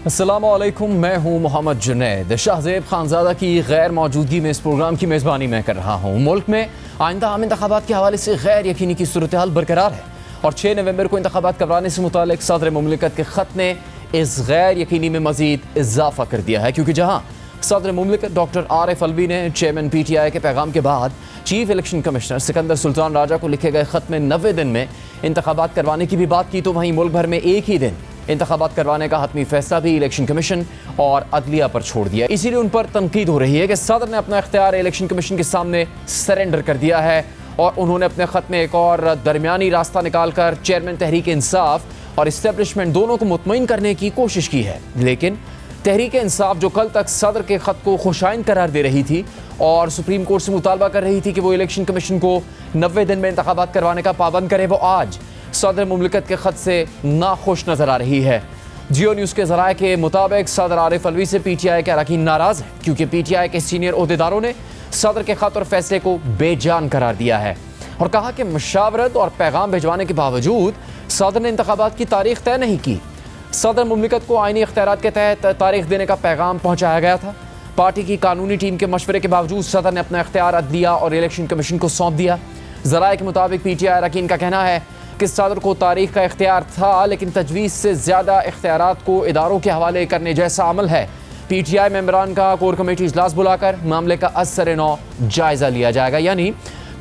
अस्सलामुअलैकुम, मैं हूँ मोहम्मद जुनैद। शाहज़ेब खानज़ादा की गैर मौजूदगी में इस प्रोग्राम की मेज़बानी मैं कर रहा हूँ। मुल्क में आइंदा आम इंतखाबात के हवाले से गैर यकीनी की सूरत हाल बरकरार है और 6 नवंबर को इंतखाबात करवाने से मुतालिक सदर मुमलिकत के ख़त ने इस गैर यकीनी में मज़ीद इजाफा कर दिया है, क्योंकि जहाँ सदर मुमलिकत डॉक्टर आरिफ अलवी ने चेयरमैन PTI के पैगाम के बाद chief election commissioner Sikandar Sultan Raja को लिखे गए ख़त में 90 दिन में इंतखाबात करवाने की भी बात की, तो वहीं मुल्क भर में एक ही दिन इंतखाबात करवाने का हतमी फैसला भी इलेक्शन कमीशन और अदलिया पर छोड़ दिया। इसीलिए उन पर तनकीद हो रही है कि सदर ने अपना इख्तियार इलेक्शन कमीशन के सामने सरेंडर कर दिया है और उन्होंने अपने ख़त में एक और दरमियानी रास्ता निकाल कर चेयरमैन तहरीक इंसाफ और इस्टेब्लिशमेंट दोनों को मुतमईन करने की कोशिश की है। लेकिन तहरीक इंसाफ जो कल तक सदर के ख़त को खुशाइन करार दे रही थी और सुप्रीम कोर्ट से मुतालबा कर रही थी कि वो इलेक्शन कमीशन को 90 दिन में इंतखाबात करवाने का पाबंद करे, वो आज सदर मुमलिकत के ख़त से नाखुश नज़र आ रही है। जियो न्यूज़ के ज़राए के मुताबिक सदर आरिफ अलवी से PTI के अरकान नाराज़ हैं, क्योंकि PTI के सीनियर ओहदेदारों ने सदर के ख़त और फैसले को बेजान करार दिया है और कहा कि मशावरत और पैगाम भिजवाने के बावजूद सदर ने इंतखाबात की तारीख तय नहीं की। सदर मुमलिकत को आईनी इख्तियारात के तहत तारीख देने का पैगाम पहुँचाया गया था। पार्टी की कानूनी टीम के मशवरे के बावजूद सदर ने अपना इख्तियार अदलिया और इलेक्शन कमीशन को सौंप दिया। ज़राए के मुताबिक PTI अरकान का कहना है कि सदर को तारीख का इख्तियार था, लेकिन तजवीज़ से ज़्यादा इख्तियारात को इदारों के हवाले करने जैसा अमल है। PTI मेंबरान का कोर कमेटी इजलास बुलाकर मामले का असर-ए-नौ जायज़ा लिया जाएगा। यानी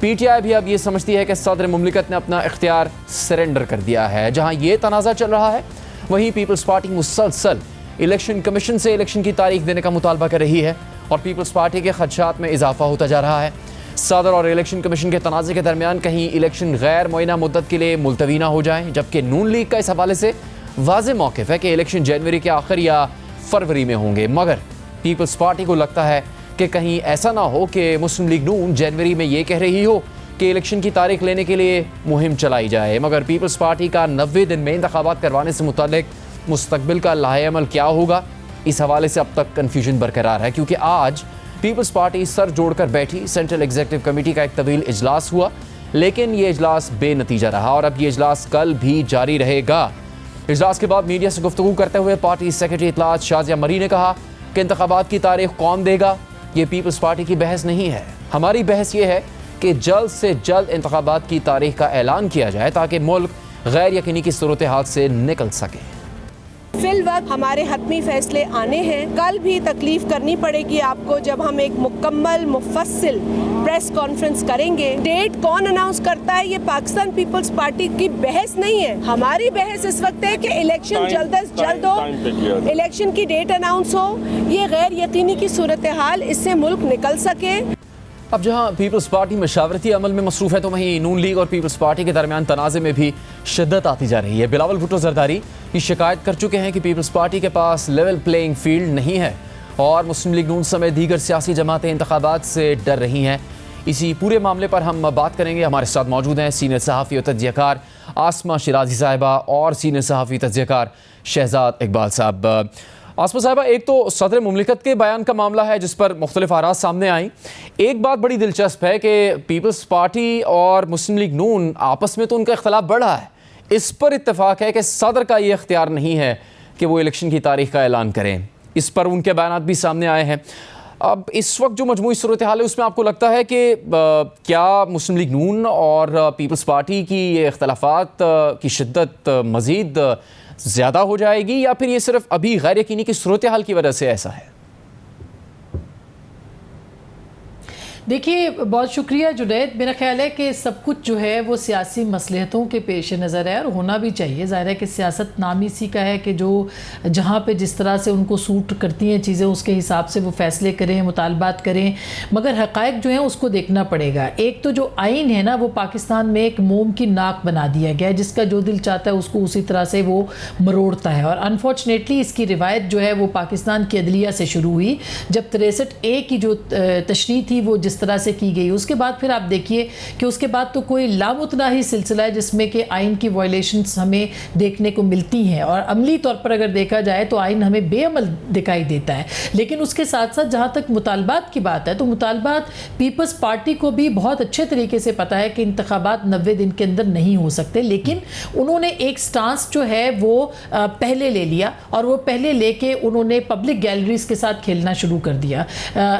PTI भी अब ये समझती है कि सदर मुमलिकत ने अपना इख्तियार सरेंडर कर दिया है। जहाँ ये तनाज़ा चल रहा है, वहीं पीपल्स पार्टी मुसलसल इलेक्शन कमीशन से इलेक्शन की तारीख देने का मुतालबा कर रही है और पीपल्स पार्टी के खदशात में इजाफा होता जा रहा है। सदर और इलेक्शन कमीशन के तनाज़े के दरमियान कहीं इलेक्शन गैर मुअय्यना मुद्दत के लिए मुलतवी ना हो जाए, जबकि नून लीग का इस हवाले से वाज़े मौक़िफ़ है कि इलेक्शन जनवरी के आखिर या फरवरी में होंगे। मगर पीपल्स पार्टी को लगता है कि कहीं ऐसा ना हो कि मुस्लिम लीग नून जनवरी में ये कह रही हो कि इलेक्शन की तारीख लेने के लिए मुहिम चलाई जाए। मगर पीपल्स पार्टी का 90 दिन में इंतखाबात करवाने से मुतालिक मुस्तकबिल का लाहे-अमल क्या होगा, इस हवाले से अब तक कन्फ्यूजन बरकरार है, क्योंकि आज पीपल्स पार्टी सर जोड़कर बैठी। सेंट्रल एग्जीक्यूटिव कमेटी का एक तवील इजलास हुआ, लेकिन ये इजलास बेनतीजा रहा और अब ये इजलास कल भी जारी रहेगा। इजलास के बाद मीडिया से गुफ्तगू करते हुए पार्टी सेक्रेटरी इत्तलात शाज़िया मरी ने कहा कि इंतखाबात की तारीख कौन देगा, ये पीपल्स पार्टी की बहस नहीं है। हमारी बहस ये है कि जल्द से जल्द इंतखाबात की तारीख का ऐलान किया जाए ताकि मुल्क गैर यकीनी की सूरत हाल से निकल सके। फिल वक्त हमारे हतमी फैसले आने हैं। कल भी तकलीफ करनी पड़ेगी आपको जब हम एक मुकम्मल मुफस्सिल प्रेस कॉन्फ्रेंस करेंगे। डेट कौन अनाउंस करता है, ये पाकिस्तान पीपल्स पार्टी की बहस नहीं है। हमारी बहस इस वक्त है कि इलेक्शन जल्द अज जल्द हो, इलेक्शन की डेट अनाउंस हो, ये गैर यकीनी की सूरत हाल, इससे मुल्क निकल सके। अब जहां पीपल्स पार्टी मशावरती अमल में मसरूफ़ है, तो वहीं नून लीग और पीपल्स पार्टी के दरमियान तनाज़े में भी शिद्दत आती जा रही है। बिलावल भुट्टो जरदारी की शिकायत कर चुके हैं कि पीपल्स पार्टी के पास लेवल प्लेइंग फील्ड नहीं है और मुस्लिम लीग नून समेत दीगर सियासी जमातें इंतखाबात से डर रही हैं। इसी पूरे मामले पर हम बात करेंगे। हमारे साथ मौजूद हैं सीनियर सहाफ़ी और तज्ज़ियाकार आसमा शिराजी साहिबा और सीनियर सहाफ़ी तज्ज़ियाकार शहजाद इकबाल साहब। आसमा साहिबा, एक तो सदर मुमलिकत के बयान का मामला है जिस पर मुख्तलिफ आराज़ सामने आई। एक बात बड़ी दिलचस्प है कि पीपल्स पार्टी और मुस्लिम लीग नून आपस में तो उनका इख्तलाफ बढ़ रहा है, इस पर इत्तेफाक है कि सदर का ये इख्तियार नहीं है कि वो इलेक्शन की तारीख का ऐलान करें। इस पर उनके बयानात भी सामने आए हैं। अब इस वक्त जो मजमूई सूरत हाल है, उसमें आपको लगता है कि क्या मुस्लिम लीग नून और पीपल्स पार्टी की ये इख्तलाफात की शिद्दत मज़ीद ज़्यादा हो जाएगी या फिर ये सिर्फ अभी गैर यकीनी की सूरत हाल की वजह से ऐसा है? देखिए, बहुत शुक्रिया जुनैद। मेरा ख्याल है कि सब कुछ जो है वो सियासी मसलहतों के पेश नज़र है और होना भी चाहिए। ज़ाहिर है कि सियासत नाम इसी का है कि जो जहाँ पे जिस तरह से उनको सूट करती हैं चीज़ें, उसके हिसाब से वो फ़ैसले करें, मुतालबात करें, मगर हक़ाइक़ जो हैं उसको देखना पड़ेगा। एक तो जो आइन है ना, वो पाकिस्तान में एक मोम की नाक बना दिया गया है, जिसका जो दिल चाहता है उसको उसी तरह से वो मरोड़ता है। और अनफॉर्चुनेटली इसकी रिवायत जो है वो पाकिस्तान की अदलिया से शुरू हुई, जब 63A की जो तशरीह थी वो जिस जिस तरह से की गई, उसके बाद फिर आप देखिए कि उसके बाद तो कोई लामुतना ही सिलसिला है जिसमें कि आइन की वायलेशंस हमें देखने को मिलती हैं, और अमली तौर पर अगर देखा जाए तो आइन हमें बेअमल दिखाई देता है। लेकिन उसके साथ साथ जहाँ तक मुतालबात की बात है तो मुतालबात पीपल्स पार्टी को भी बहुत अच्छे तरीके से पता है कि इंतखाबात 90 दिन के अंदर नहीं हो सकते, लेकिन उन्होंने एक स्टांस जो है वो पहले ले लिया, और वो पहले लेके उन्होंने पब्लिक गैलरीज के साथ खेलना शुरू कर दिया,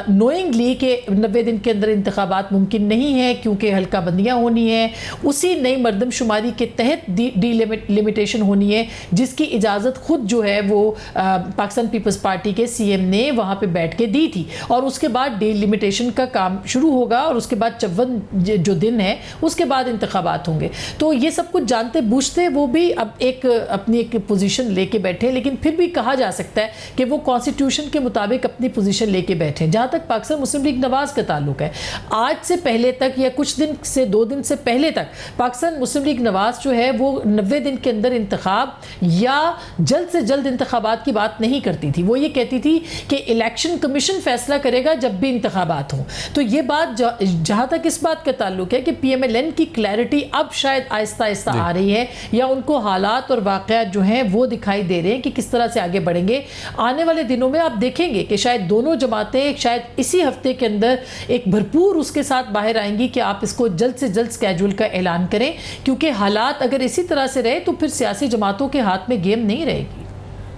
नोइंगली कि 90 दिन के अंदर इंतखाबात मुमकिन नहीं है क्योंकि हल्का बंदियाँ होनी है, उसी नई मरदमशुमारी के तहत डिलिमिटेशन होनी है जिसकी इजाज़त खुद जो है वो पाकिस्तान पीपल्स पार्टी के सीएम ने वहाँ पे बैठ के दी थी, और उसके बाद डिलिमिटेशन का काम शुरू होगा, और उसके बाद 54 जो दिन है उसके बाद इंतखाबात होंगे। तो ये सब कुछ जानते बूझते वो भी अब अपनी एक पोजीशन लेके बैठे, लेकिन फिर भी कहा जा सकता है कि वो कॉन्स्टिट्यूशन के मुताबिक अपनी पोजीशन लेके बैठे। जहाँ तक पाकिस्तान मुस्लिम लीग नवाज का ताल्लुक है, आज से पहले तक या कुछ दिन से 2 दिन से पहले तक पाकिस्तान मुस्लिम लीग नवाज जो है वो 90 दिन के अंदर इंतखाब या जल्द से जल्द इंतखाबात की बात नहीं करती थी। वो ये कहती थी कि इलेक्शन कमीशन फैसला करेगा जब भी इंतखाबात हों। तो ये बात जहाँ तक इस बात का ताल्लुक है कि PMLN की क्लैरिटी अब शायद आहिस्ता आहिस्ता आ रही है, या उनको हालात और वाक़यात जो हैं वो दिखाई दे रहे हैं कि किस तरह से आगे बढ़ेंगे। आने वाले दिनों में आप देखेंगे कि शायद दोनों जमातें शायद इसी हफ्ते के अंदर एक भरपूर उसके साथ बाहर आएंगी कि आप इसको जल्द से जल्द स्केड्यूल का ऐलान करें, क्योंकि हालात अगर इसी तरह से रहे तो फिर सियासी जमातों के हाथ में गेम नहीं रहेगी।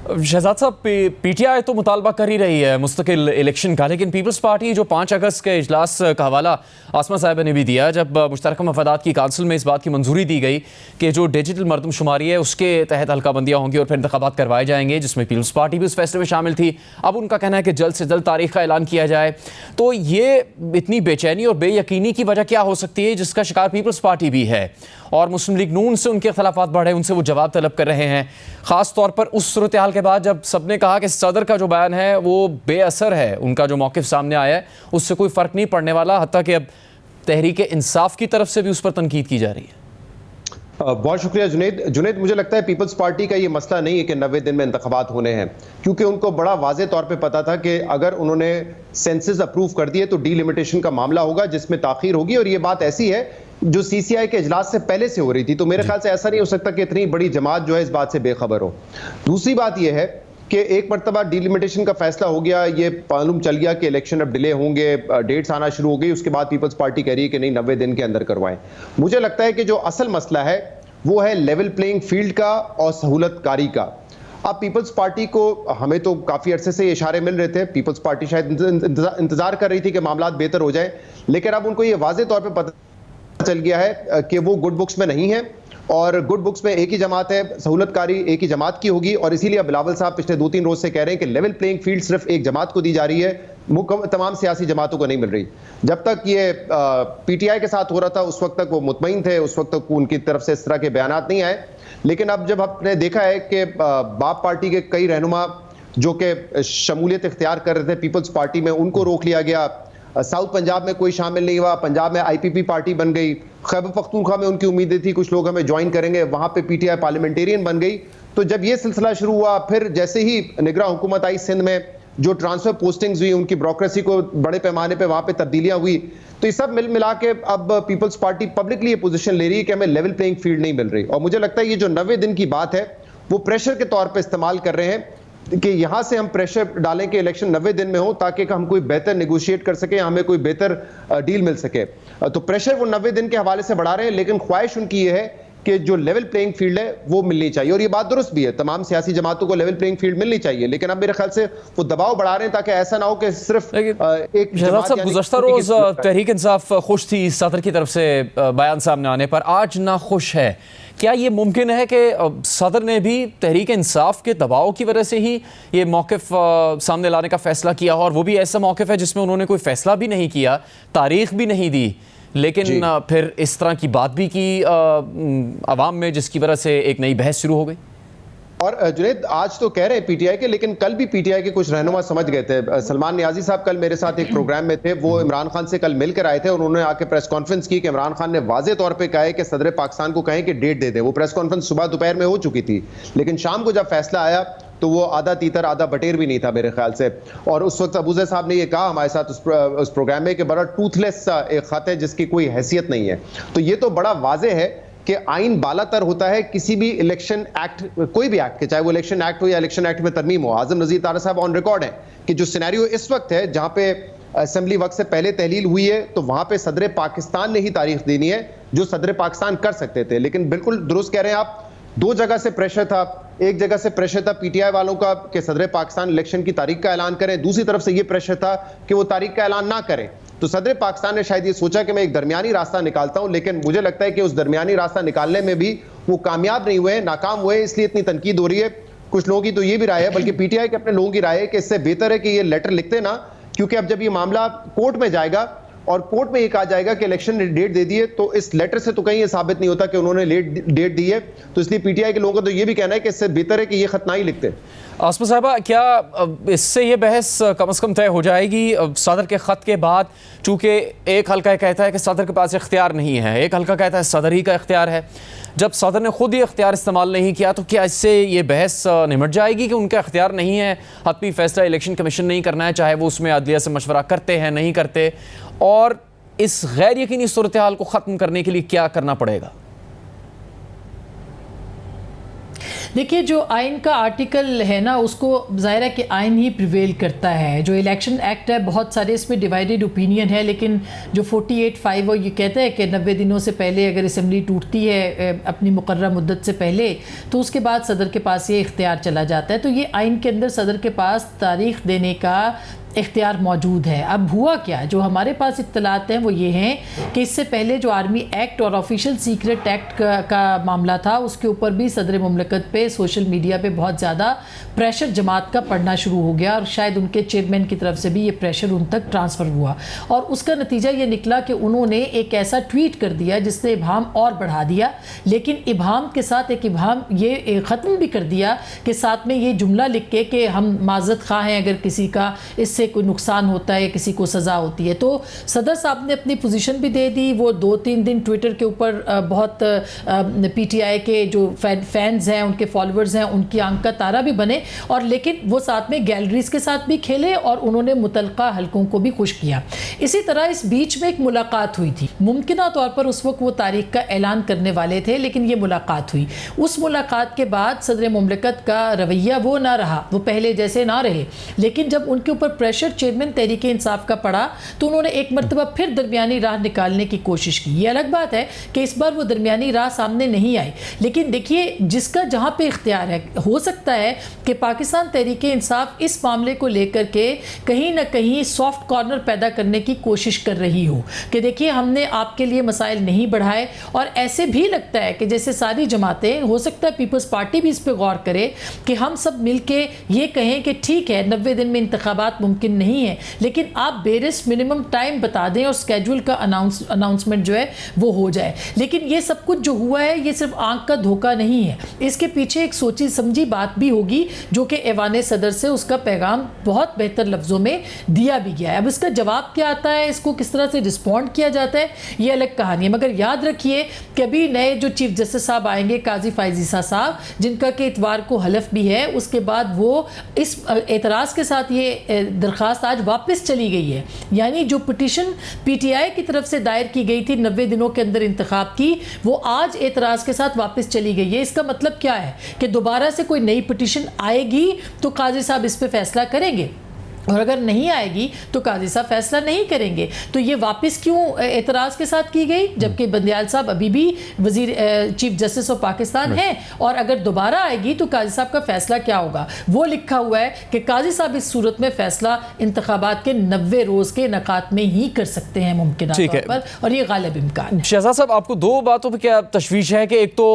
शहजाद साहब, पीटीआई तो मुतालबा कर ही रही है मुस्तकिल इलेक्शन का, लेकिन पीपल्स पार्टी जो 5 अगस्त के इजलास का हवाला आसमा साहिबा ने भी दिया, जब मुश्तरका मफादात की काउंसिल में इस बात की मंजूरी दी गई कि जो डिजिटल मरदमशुमारी है उसके तहत हल्काबंदियाँ होंगी और फिर इंतखाबात करवाए जाएंगे, जिसमें पीपल्स पार्टी भी उस फैसले में शामिल थी। अब उनका कहना है कि जल्द से जल्द तारीख का ऐलान किया जाए। तो ये इतनी बेचैनी और बेयकीनी की वजह क्या हो सकती है जिसका शिकार पीपल्स पार्टी भी है, और मुस्लिम लीग नून से उनके खिलाफात बढ़े, उनसे वो जवाब तलब कर रहे हैं, ख़ास तौर पर उस सूरत हाल के बाद जब सबने कहा कि सदर का जो बयान है वो बेअसर है, उनका जो मौक़िफ़ सामने आया है उससे कोई फ़र्क नहीं पड़ने वाला, हत्ता कि अब तहरीक इंसाफ की तरफ से भी उस पर तनकीद की जा रही है। बहुत शुक्रिया जुनैद, मुझे लगता है पीपल्स पार्टी का ये मसला नहीं है कि 90 दिन में इंतखाबात होने हैं, क्योंकि उनको बड़ा वाज़े तौर पे पता था कि अगर उन्होंने सेंसस अप्रूव कर दिए तो डीलिमिटेशन का मामला होगा जिसमें ताख़ीर होगी, और ये बात ऐसी है जो CCI के इजलास से पहले से हो रही थी। तो मेरे ख्याल से ऐसा नहीं हो सकता कि इतनी बड़ी जमात जो है इस बात से बेखबर हो। दूसरी बात यह है कि एक मरतबा डिलिमिटेशन का फैसला हो गया, ये मालूम चल गया कि इलेक्शन अब डिले होंगे, डेट्स आना शुरू हो गई, उसके बाद पीपल्स पार्टी कह रही है कि नहीं 90 दिन के अंदर करवाएं। मुझे लगता है कि जो असल मसला है वो है लेवल प्लेइंग फील्ड का और सहूलतकारी का। अब पीपल्स पार्टी को, हमें तो काफ़ी अरसे से इशारे मिल रहे थे, पीपल्स पार्टी शायद इंतज़ार कर रही थी कि मामला बेहतर हो जाए, लेकिन अब उनको ये वाज़े तौर पर पता चल गया है कि वो गुड बुक्स में नहीं है, और गुड बुक्स में एक ही जमात है, सहूलतकारी एक ही जमात की होगी, और इसीलिए बिलावल साहब पिछले 2-3 रोज से कह रहे हैं कि लेवल प्लेइंग फील्ड सिर्फ एक जमात को दी जा रही है, तमाम सियासी जमातों को नहीं मिल रही। जब तक ये PTI के साथ हो रहा था उस वक्त तक वो मुतमईन थे, उस वक्त तक उनकी तरफ से इस तरह के बयानात नहीं आए, लेकिन अब जब आपने देखा है कि बाप पार्टी के कई रहनुमा जो कि शमूलियत इख्तियार कर रहे थे पीपल्स पार्टी में, उनको रोक लिया गया, साउथ पंजाब में कोई शामिल नहीं हुआ, पंजाब में IPP पार्टी बन गई, खैबर पख्तूनख्वा में उनकी उम्मीदें थी कुछ लोग हमें ज्वाइन करेंगे, वहां पे PTI पार्लियामेंटेरियन बन गई। तो जब ये सिलसिला शुरू हुआ, फिर जैसे ही निगरां हुकूमत आई सिंध में, जो ट्रांसफर पोस्टिंग्स हुई, उनकी ब्यूरोक्रेसी को बड़े पैमाने पे वहां पे तब्दीलियां हुई, तो ये सब मिला के अब पीपल्स पार्टी पब्लिकली ये पोजीशन ले रही है कि हमें लेवल प्लेइंग फील्ड नहीं मिल रही। और मुझे लगता है ये जो 90 दिन की बात है वो प्रेशर के तौर पर इस्तेमाल कर रहे हैं कि यहां से हम प्रेशर डालें कि इलेक्शन 90 दिन में हो ताकि हम कोई बेहतर नेगोशिएट कर सके, हमें कोई बेहतर डील मिल सके। तो प्रेशर वो 90 दिन के हवाले से बढ़ा रहे हैं, लेकिन ख्वाहिश उनकी ये है कि जो लेवल प्लेइंग फील्ड है वो मिलनी चाहिए, और ये बात दुरुस्त भी है, तमाम सियासी जमातों को लेवल प्लेइंग फील्ड मिलनी चाहिए, लेकिन अब मेरे ख्याल से वो दबाव बढ़ा रहे हैं ताकि ऐसा ना हो कि सिर्फ एक जमात। गुज़श्ता रोज तहरीक इंसाफ खुश थी सदर की तरफ से बयान सामने आने पर, आज ना खुश है। क्या ये मुमकिन है कि सदर ने भी तहरीक इंसाफ के दबाव की वजह से ही ये मौक़िफ़ सामने लाने का फ़ैसला किया, और वो भी ऐसा मौक़िफ़ है जिसमें उन्होंने कोई फ़ैसला भी नहीं किया, तारीख़ भी नहीं दी, लेकिन फिर इस तरह की बात भी की आवाम में, जिसकी वजह से एक नई बहस शुरू हो गई? और जुनैद, आज तो कह रहे हैं PTI के, लेकिन कल भी PTI के कुछ रहनुमा समझ गए थे। सलमान नियाजी साहब कल मेरे साथ एक प्रोग्राम में थे, वो इमरान खान से कल मिलकर आए थे और उन्होंने आके प्रेस कॉन्फ्रेंस की कि इमरान खान ने वाजे तौर पे कहा है कि सदर पाकिस्तान को कहें कि डेट दे दे। वो प्रेस कॉन्फ्रेंस सुबह दोपहर में हो चुकी थी, लेकिन शाम को जब फैसला आया तो वो आधा तीतर आधा बटेर भी नहीं था मेरे ख्याल से। और उस वक्त अबूज़र साहब ने ये कहा हमारे साथ उस प्रोग्राम में कि बड़ा टूथलेस सा एक खत है जिसकी कोई हैसियत नहीं है। तो ये तो बड़ा वाजे है कि आइन बालातर होता है किसी भी इलेक्शन एक्ट, कोई भी एक्ट के, चाहे वो इलेक्शन एक्ट हो या इलेक्शन एक्ट में तरमीम हो। आजम नज़ीर तारा साहब ऑन रिकॉर्ड है कि जो सिनेरियो इस वक्त है जहां पे असेंबली वक्त से पहले तहलील हुई है, तो वहां पे सदर पाकिस्तान ने ही तारीख देनी है जो सदर पाकिस्तान कर सकते थे। लेकिन बिल्कुल दुरुस्त कह रहे हैं आप, दो जगह से प्रेशर था। एक जगह से प्रेशर था पीटीआई वालों का कि सदर पाकिस्तान इलेक्शन की तारीख का ऐलान करें, दूसरी तरफ से ये प्रेशर था कि वो तारीख का ऐलान ना करें। तो सदर पाकिस्तान ने शायद ये सोचा कि मैं एक दरमियानी रास्ता निकालता हूं, लेकिन मुझे लगता है कि उस दरमियानी रास्ता निकालने में भी वो कामयाब नहीं हुए, नाकाम हुए, इसलिए इतनी तनकीद हो रही है। कुछ लोगों की तो ये भी राय है, बल्कि पीटीआई के अपने लोगों की राय है कि इससे बेहतर है कि ये लेटर लिखते ना, क्योंकि अब जब ये मामला कोर्ट में जाएगा और कोर्ट में ये कहा जाएगा कि इलेक्शन ने डेट दे दी है, तो इस लेटर से तो कहीं ये साबित नहीं होता कि उन्होंने लेट डेट दी है। तो इसलिए पीटीआई के लोगों का तो ये भी कहना है कि इससे बेहतर है कि ये खत ना ही लिखते। आसमा साहबा, क्या इससे ये बहस कम से कम तय हो जाएगी सदर के ख़त के बाद? चूँकि एक हल्का कहता है कि सदर के पास इख्तियार नहीं है, एक हल्का कहता है सदर ही का इख्तियार है। जब सदर ने खुद ही इख्तियार इस्तेमाल नहीं किया तो क्या इससे ये बहस निमट जाएगी कि उनका इख्तियार नहीं है, हतमी फैसला इलेक्शन कमीशन नहीं करना है, चाहे वो उसमें अदलिया से मशवरा करते हैं नहीं करते? और इस गैर यकीनी सूरत हाल को ख़त्म करने के लिए क्या करना पड़ेगा? देखिए, जो आइन का आर्टिकल है ना, उसको ज़ाहिर है कि आइन ही प्रिवेल करता है। जो इलेक्शन एक्ट है, बहुत सारे इसमें डिवाइडेड ओपिनियन है, लेकिन जो 48(5) वो ये कहता है कि 90 दिनों से पहले अगर असम्बली टूटती है अपनी मुकर्रर मुद्दत से पहले, तो उसके बाद सदर के पास ये इख्तियार चला जाता है। तो ये आइन के अंदर सदर के पास तारीख देने का इख्तियार मौजूद है। अब हुआ क्या, जो हमारे पास इत्तलात हैं वो ये हैं कि इससे पहले जो आर्मी एक्ट और ऑफिशियल सीक्रेट एक्ट का मामला था, उसके ऊपर भी सदर मुमलकत पे सोशल मीडिया पे बहुत ज़्यादा प्रेशर जमात का पड़ना शुरू हो गया, और शायद उनके चेयरमैन की तरफ से भी ये प्रेशर उन तक ट्रांसफ़र हुआ, और उसका नतीजा ये निकला कि उन्होंने एक ऐसा ट्वीट कर दिया जिसने इबहम और बढ़ा दिया। लेकिन इबहम के साथ एक इबहम ये ख़त्म भी कर दिया कि साथ में ये जुमला लिख के कि हम माज़रत ख़्वाह हैं अगर किसी का इससे कोई नुकसान होता है, किसी को सज़ा होती है। तो सदर साहब ने अपनी पोजीशन भी दे दी। वो 2-3 दिन ट्विटर के ऊपर बहुत पीटीआई के जो फैंस हैं, उनके फॉलोअर्स हैं, उनकी आंख का तारा भी बने, और लेकिन वो साथ में गैलरीज के साथ भी खेले और उन्होंने मुतलका हलकों को भी खुश किया। इसी तरह इस बीच में एक मुलाकात हुई थी। मुमकिन तौर पर उस वक्त वो तारीख का ऐलान करने वाले थे, लेकिन ये मुलाकात हुई। उस मुलाकात के बाद सदर मुमलकत का रवैया वो ना रहा, वो पहले जैसे ना रहे। लेकिन जब उनके ऊपर प्रेशर चेयरमैन तहरीक इंसाफ का पड़ा, तो उन्होंने एक मरतबा फिर दरमियानी राह निकालने की कोशिश की। ये अलग बात है कि इस बार वो दरमियानी राह सामने नहीं आई, लेकिन देखिए, जिसका जहाँ पे इख्तियार है, हो सकता है कि पाकिस्तान तहरीक इंसाफ इस मामले को लेकर के कहीं ना कहीं सॉफ्ट कॉर्नर पैदा करने की कोशिश कर रही हो कि देखिए, हमने आपके लिए मसाइल नहीं बढ़ाए। और ऐसे भी लगता है कि जैसे सारी जमातें, हो सकता है पीपल्स पार्टी भी इस पर गौर करे कि हम सब मिल के ये कहें कि ठीक है, 90 दिन में इंतखाबात मुमकिन नहीं है, लेकिन आप बेरिस मिनिमम टाइम बता दें और स्केड्यूल का अनाउंसमेंट जो है वो हो जाए। लेकिन ये सब कुछ जो हुआ है, ये सिर्फ आंख का धोखा नहीं है, इसके पीछे एक सोची समझी बात भी होगी, जो कि ऐवान सदर से उसका पैगाम बहुत बेहतर लफ्ज़ों में दिया भी गया है। अब इसका जवाब क्या आता है, इसको किस तरह से रिस्पॉन्ड किया जाता है, ये अलग कहानी है। मगर याद रखिए कि अभी नए जो चीफ जस्टिस साहब आएंगे, काजी फायजीसा साहब, जिनका कि इतवार को हलफ भी है, उसके बाद वो इस एतराज़ के साथ ये दरख्वास्त आज वापस चली गई है। यानी जो पिटीशन पीटीआई की तरफ से दायर की गई थी 90 दिनों के अंदर इंतखाब की, वो आज एतराज़ के साथ वापस चली गई है। इसका मतलब क्या है कि दोबारा से कोई नई पिटीशन आएगी तो काजी साहब इस पे फैसला करेंगे, और अगर नहीं आएगी तो काजी साहब फैसला नहीं करेंगे। तो ये वापस क्यों एतराज़ के साथ की गई, जबकि बंदियाल साहब अभी भी वजीर चीफ जस्टिस ऑफ पाकिस्तान हैं, और अगर दोबारा आएगी तो काजी साहब का फैसला क्या होगा? वो लिखा हुआ है कि काजी साहब इस सूरत में फैसला इंतखाबात के 90 रोज़ के नकात में ही कर सकते हैं मुमकिन तौर पर, और ये गालिब इम्कान। शहजाद साहब, आपको दो बातों पर क्या तशवीश है कि एक तो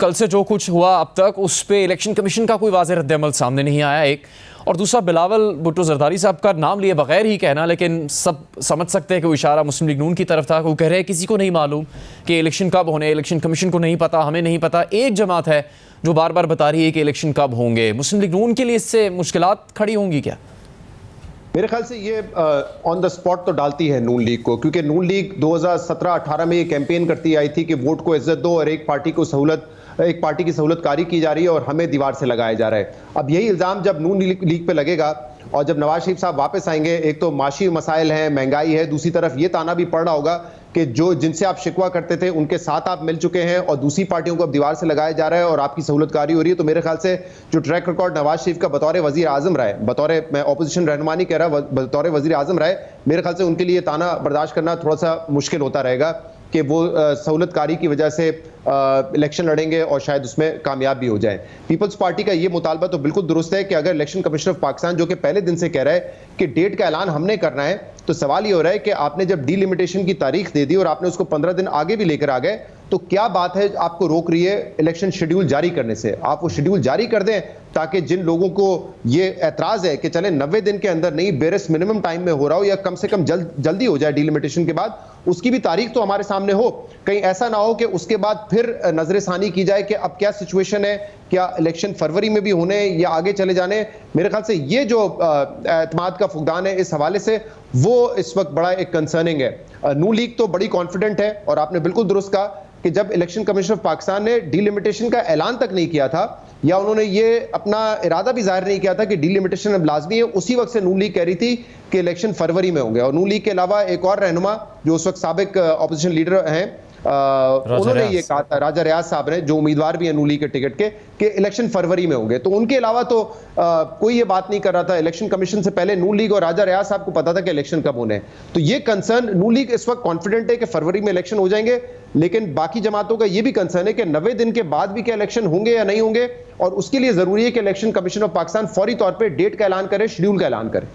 कल से जो कुछ हुआ अब तक, उस पर इलेक्शन कमीशन का कोई वाज़ेह रद्द-ए-अमल सामने नहीं आया, एक, और दूसरा बिलावल भुट्टो जरदारी साहब का नाम लिए बगैर ही कहना, लेकिन सब समझ सकते हैं कि वो इशारा मुस्लिम लीग नून की तरफ था। वो कह रहे हैं किसी को नहीं मालूम कि इलेक्शन कब होने, इलेक्शन कमीशन को नहीं पता, हमें नहीं पता। एक जमात है जो बार बार बता रही है कि इलेक्शन कब होंगे। मुस्लिम लीग नून के लिए इससे मुश्किलात खड़ी होंगी क्या? मेरे ख्याल से ये ऑन द स्पॉट तो डालती है नून लीग को, क्योंकि नून लीग 2017-18 में ये कैंपेन करती आई थी कि वोट को इज्जत दो और एक पार्टी को सहूलत एक पार्टी की सहूलतकारी की जा रही है और हमें दीवार से लगाया जा रहा है। अब यही इल्ज़ाम जब नून लीग पे लगेगा और जब नवाज शरीफ साहब वापस आएंगे, एक तो माशी मसाइल हैं, महंगाई है, दूसरी तरफ ये ताना भी पड़ रहा होगा कि जो जिनसे आप शिकवा करते थे उनके साथ आप मिल चुके हैं और दूसरी पार्टियों को अब दीवार से लगाया जा रहा है और आपकी सहूलतकारी हो रही है। तो मेरे ख्याल से जो ट्रैक रिकॉर्ड नवाज शरीफ का बतौर वजीर आजम रहा है, बतौर मैं ऑपोजिशन रहनुमा नहीं कह रहा, बतौर वजीर आजम रहा है, मेरे ख्याल से उनके लिए ताना बर्दाश्त करना थोड़ा सा मुश्किल होता रहेगा कि वो सहूलतकारी की वजह से इलेक्शन लड़ेंगे और शायद उसमें कामयाब भी हो जाए। पीपल्स पार्टी का ये मुतालबा तो बिल्कुल दुरुस्त है कि अगर इलेक्शन कमिश्नर ऑफ पाकिस्तान जो कि पहले दिन से कह रहा है कि डेट का ऐलान हमने करना है, तो सवाल ये हो रहा है कि आपने जब डीलिमिटेशन की तारीख दे दी और आपने उसको 15 दिन आगे भी लेकर आ गए, तो क्या बात है आपको रोक रही है इलेक्शन शेड्यूल जारी करने से? आप वो शेड्यूल जारी कर दें ताकि जिन लोगों को ये एतराज है कि चले 90 दिन के अंदर नहीं, बेरस मिनिमम टाइम में हो रहा हो या कम से कम जल्दी हो जाए डीलिमिटेशन के बाद, उसकी भी तारीख तो हमारे सामने हो। कहीं ऐसा ना हो कि उसके बाद फिर नजरसानी की जाए कि अब क्या सिचुएशन है, क्या इलेक्शन फरवरी में भी होने या आगे चले जाने। मेरे ख्याल से ये जो एतमाद का फुकदान है इस हवाले से वो इस वक्त बड़ा एक कंसर्निंग है। नून लीग तो बड़ी कॉन्फिडेंट है और आपने बिल्कुल दुरुस्त कहा कि जब इलेक्शन कमीशन ऑफ पाकिस्तान ने डीलिमिटेशन का ऐलान तक नहीं किया था या उन्होंने ये अपना इरादा भी जाहिर नहीं किया था कि डीलिमिटेशन अब लाजमी है, उसी वक्त से नून लीग कह रही थी कि इलेक्शन फरवरी में होंगे। और नून लीग के अलावा एक और रहनुमा जो उस वक्त साबिक अपोजिशन लीडर हैं, उन्होंने ये कहा था, राजा रियाज साहब ने, जो उम्मीदवार भी है नून लीग के टिकट के, कि इलेक्शन फरवरी में होंगे। तो उनके अलावा तो कोई ये बात नहीं कर रहा था। इलेक्शन कमीशन से पहले नून लीग और राजा रियाज साहब को पता था कि इलेक्शन कब होने हैं। तो ये कंसर्न, नून लीग इस वक्त कॉन्फिडेंट है कि फरवरी में इलेक्शन हो जाएंगे, लेकिन बाकी जमातों का ये भी कंसर्न है कि 90 दिन के बाद भी क्या इलेक्शन होंगे या नहीं होंगे, और उसके लिए जरूरी है कि इलेक्शन कमीशन ऑफ पाकिस्तान फौरी तौर पर डेट का ऐलान करे, शेड्यूल का ऐलान करे।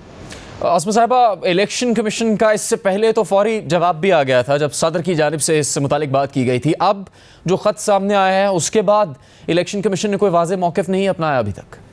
आसमा साहिबा, इलेक्शन कमीशन का इससे पहले तो फौरी जवाब भी आ गया था जब सदर की जानिब से इस मुतालिक बात की गई थी। अब जो ख़त सामने आया है उसके बाद इलेक्शन कमीशन ने कोई वाज़ेह मौक़िफ़ नहीं अपनाया अभी तक,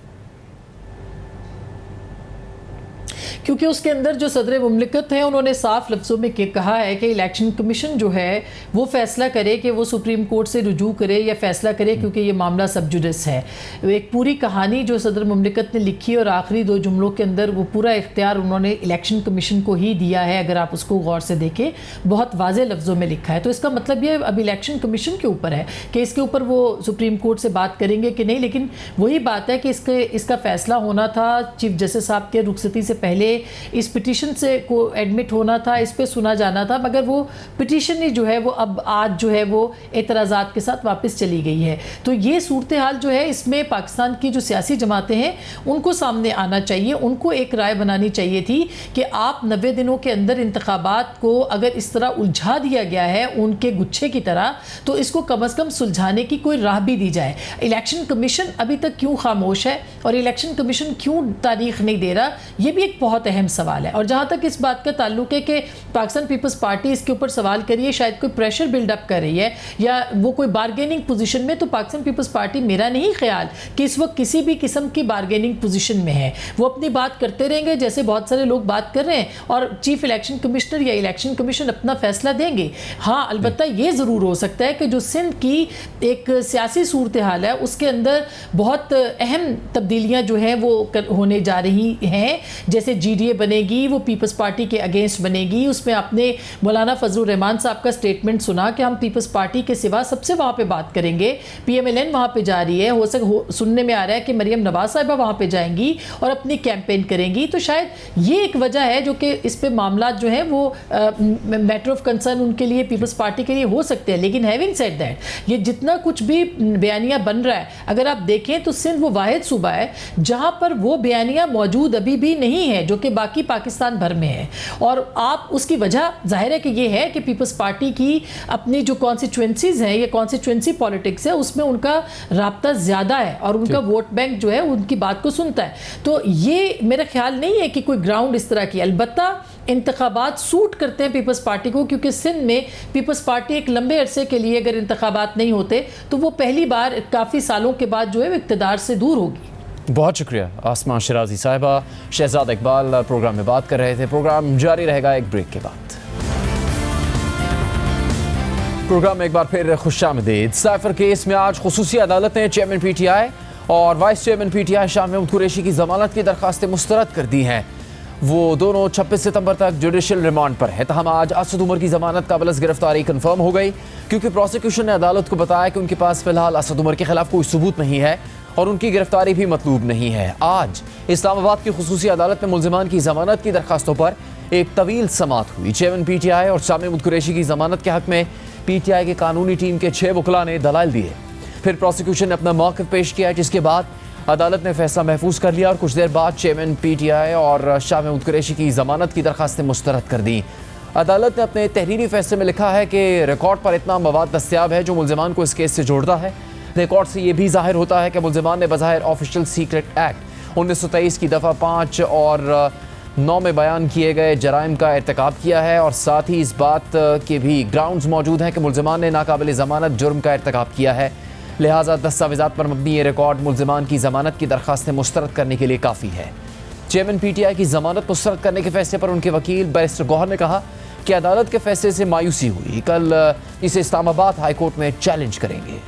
क्योंकि उसके अंदर जो सदर मुमलिकत हैं उन्होंने साफ लफ्ज़ों में कहा है कि इलेक्शन कमीशन जो है वो फैसला करे कि वो सुप्रीम कोर्ट से रुजू करे या फैसला करे, क्योंकि ये मामला सब जुडिस है। एक पूरी कहानी जो सदर मुमलिकत ने लिखी और आखिरी 2 जुमलों के अंदर वो पूरा इख्तियार उन्होंने इलेक्शन कमीशन को ही दिया है। अगर आप उसको गौर से देखें, बहुत वाज़ेह लफ्ज़ों में लिखा है। तो इसका मतलब ये अब इलेक्शन कमीशन के ऊपर है कि इसके ऊपर वो सुप्रीम कोर्ट से बात करेंगे कि नहीं। लेकिन वही बात है कि इसका फैसला होना था चीफ जस्टिस साहब के रुखसती से पहले, इस पिटीशन से को एडमिट होना था, इस पे सुना जाना था, मगर वो पिटीशन ही जो है वो अब आज जो है वो एतराज़ात के साथ वापस चली गई है। तो ये सूरत हाल जो है, इसमें पाकिस्तान की जो सियासी जमातें हैं उनको सामने आना चाहिए, उनको एक राय बनानी चाहिए थी कि आप 90 दिनों के अंदर इंतखाबात को अगर इस तरह उलझा दिया गया है उनके गुच्छे की तरह, तो इसको कम अज़ कम सुलझाने की कोई राह भी दी जाए। इलेक्शन कमीशन अभी तक क्यों खामोश है और इलेक्शन कमीशन क्यों तारीख नहीं दे रहा, ये भी एक बहुत अहम सवाल है। और जहाँ तक इस बात का ताल्लुक है कि पाकिस्तान पीपल्स पार्टी इसके ऊपर सवाल करिए, शायद कोई प्रेशर बिल्डअप कर रही है या वो कोई बारगेनिंग पोजीशन में, तो पाकिस्तान पीपल्स पार्टी, मेरा नहीं ख्याल कि इस वक्त किसी भी किस्म की बारगेनिंग पोजीशन में है। वो अपनी बात करते रहेंगे जैसे बहुत सारे लोग बात कर रहे हैं और चीफ इलेक्शन कमिश्नर या इलेक्शन कमीशन अपना फैसला देंगे। हाँ, अलबत्ता ये ज़रूर हो सकता है कि जो सिंध की एक सियासी सूरत हाल है उसके अंदर बहुत अहम तब्दीलियाँ जो हैं वो होने जा रही हैं। जैसे GDA बनेगी, वो पीपल्स पार्टी के अगेंस्ट बनेगी। उसमें आपने मौलाना फजलुर रहमान साहब का स्टेटमेंट सुना कि हम पीपल्स पार्टी के सिवा सबसे वहाँ पे बात करेंगे। PMLN वहाँ पे जा रही है, सुनने में आ रहा है कि मरियम नवाज साहिबा वहाँ पे जाएंगी और अपनी कैंपेन करेंगी। तो शायद ये एक वजह है जो कि इस पे मामला जो है वो मैटर ऑफ कंसर्न उनके लिए, पीपल्स पार्टी के लिए हो सकते हैं। लेकिन हैविंग सेड दैट, ये जितना कुछ भी बयानिया बन रहा है, अगर आप देखें तो सिंध वो वाहिद सूबा है जहाँ पर वो बयानिया मौजूद अभी भी नहीं है जो कि बाकी पाकिस्तान भर में है। और आप उसकी वजह जाहिर है कि ये है कि पीपल्स पार्टी की अपनी जो कॉन्स्टिट्यूएंसीज हैं, ये कॉन्स्टिट्यूएंसी पॉलिटिक्स है, उसमें उनका राब्ता ज़्यादा है और उनका वोट बैंक जो है उनकी बात को सुनता है। तो ये मेरा ख्याल नहीं है कि कोई ग्राउंड इस तरह की। अलबत्ता इंतखाबात सूट करते हैं पीपल्स पार्टी को, क्योंकि सिंध में पीपल्स पार्टी एक लंबे अरसे के लिए अगर इंतखाबात नहीं होते तो वो पहली बार काफ़ी सालों के बाद जो है इक़्तिदार से दूर होगी। बहुत शुक्रिया आसमा शिराजी साहिबा। शहजाद इकबाल प्रोग्राम में बात कर रहे थे। प्रोग्राम जारी रहेगा एक ब्रेक के बाद। प्रोग्राम में एक बार फिर खुशामदीद। साइफर केस में आज खुसूसी अदालत ने चेयरमैन PTI और vice chairman PTI Shah Mahmood Qureshi की जमानत की दरखास्तें मुस्तरद कर दी हैं। वो दोनों 26 सितंबर तक जुडिशल रिमांड पर है। तहम आज असद उमर की जमानत का बलस गिरफ्तारी कंफर्म हो गई, क्योंकि प्रोसिक्यूशन ने अदालत को बताया कि उनके पास फिलहाल असद उमर के खिलाफ कोई सबूत नहीं है और उनकी गिरफ्तारी भी मतलूब नहीं है। आज इस्लामाबाद की खुसूसी अदालत में मुल्जिमान की जमानत की दरखास्तों पर एक तवील समाअत हुई। चेयरमैन PTI और शाह महमूद कुरैशी की जमानत के हक में PTI की कानूनी टीम के 6 वकला ने दलाइल दिए। फिर प्रोसिक्यूशन ने अपना मौक़िफ़ पेश किया, जिसके बाद अदालत ने फैसला महफूज कर लिया और कुछ देर बाद चेयरमैन PTI और शाह महमूद कुरैशी की जमानत की दरखास्तें मुस्तरद कर दी। अदालत ने अपने तहरीरी फैसले में लिखा है कि रिकॉर्ड पर इतना मवाद दस्तियाब है जो मुल्जिमान को इस केस से जोड़ता है। रिकॉर्ड से ये भी जाहिर होता है कि मुल्जिमान ने बज़ाहिर ऑफिशियल सीक्रेट एक्ट 1923 की दफ़ा 5 और 9 में बयान किए गए जराइम का इर्तिकाब किया है और साथ ही इस बात के भी ग्राउंड्स मौजूद हैं कि मुल्जिमान ने नाकाबिल ज़मानत जुर्म का इर्तिकाब किया है। लिहाजा दस्तावेज़ात पर मबनी ये रिकॉर्ड मुल्जिमान की ज़मानत की दरखास्तें मुस्तरद करने के लिए काफ़ी है। चेयरमैन PTI की ज़मानत मुस्तरद करने के फैसले पर उनके वकील बैरिस्टर गौहर ने कहा कि अदालत के फैसले से मायूसी हुई, कल इसे इस्लामाबाद हाई कोर्ट में चैलेंज करेंगे।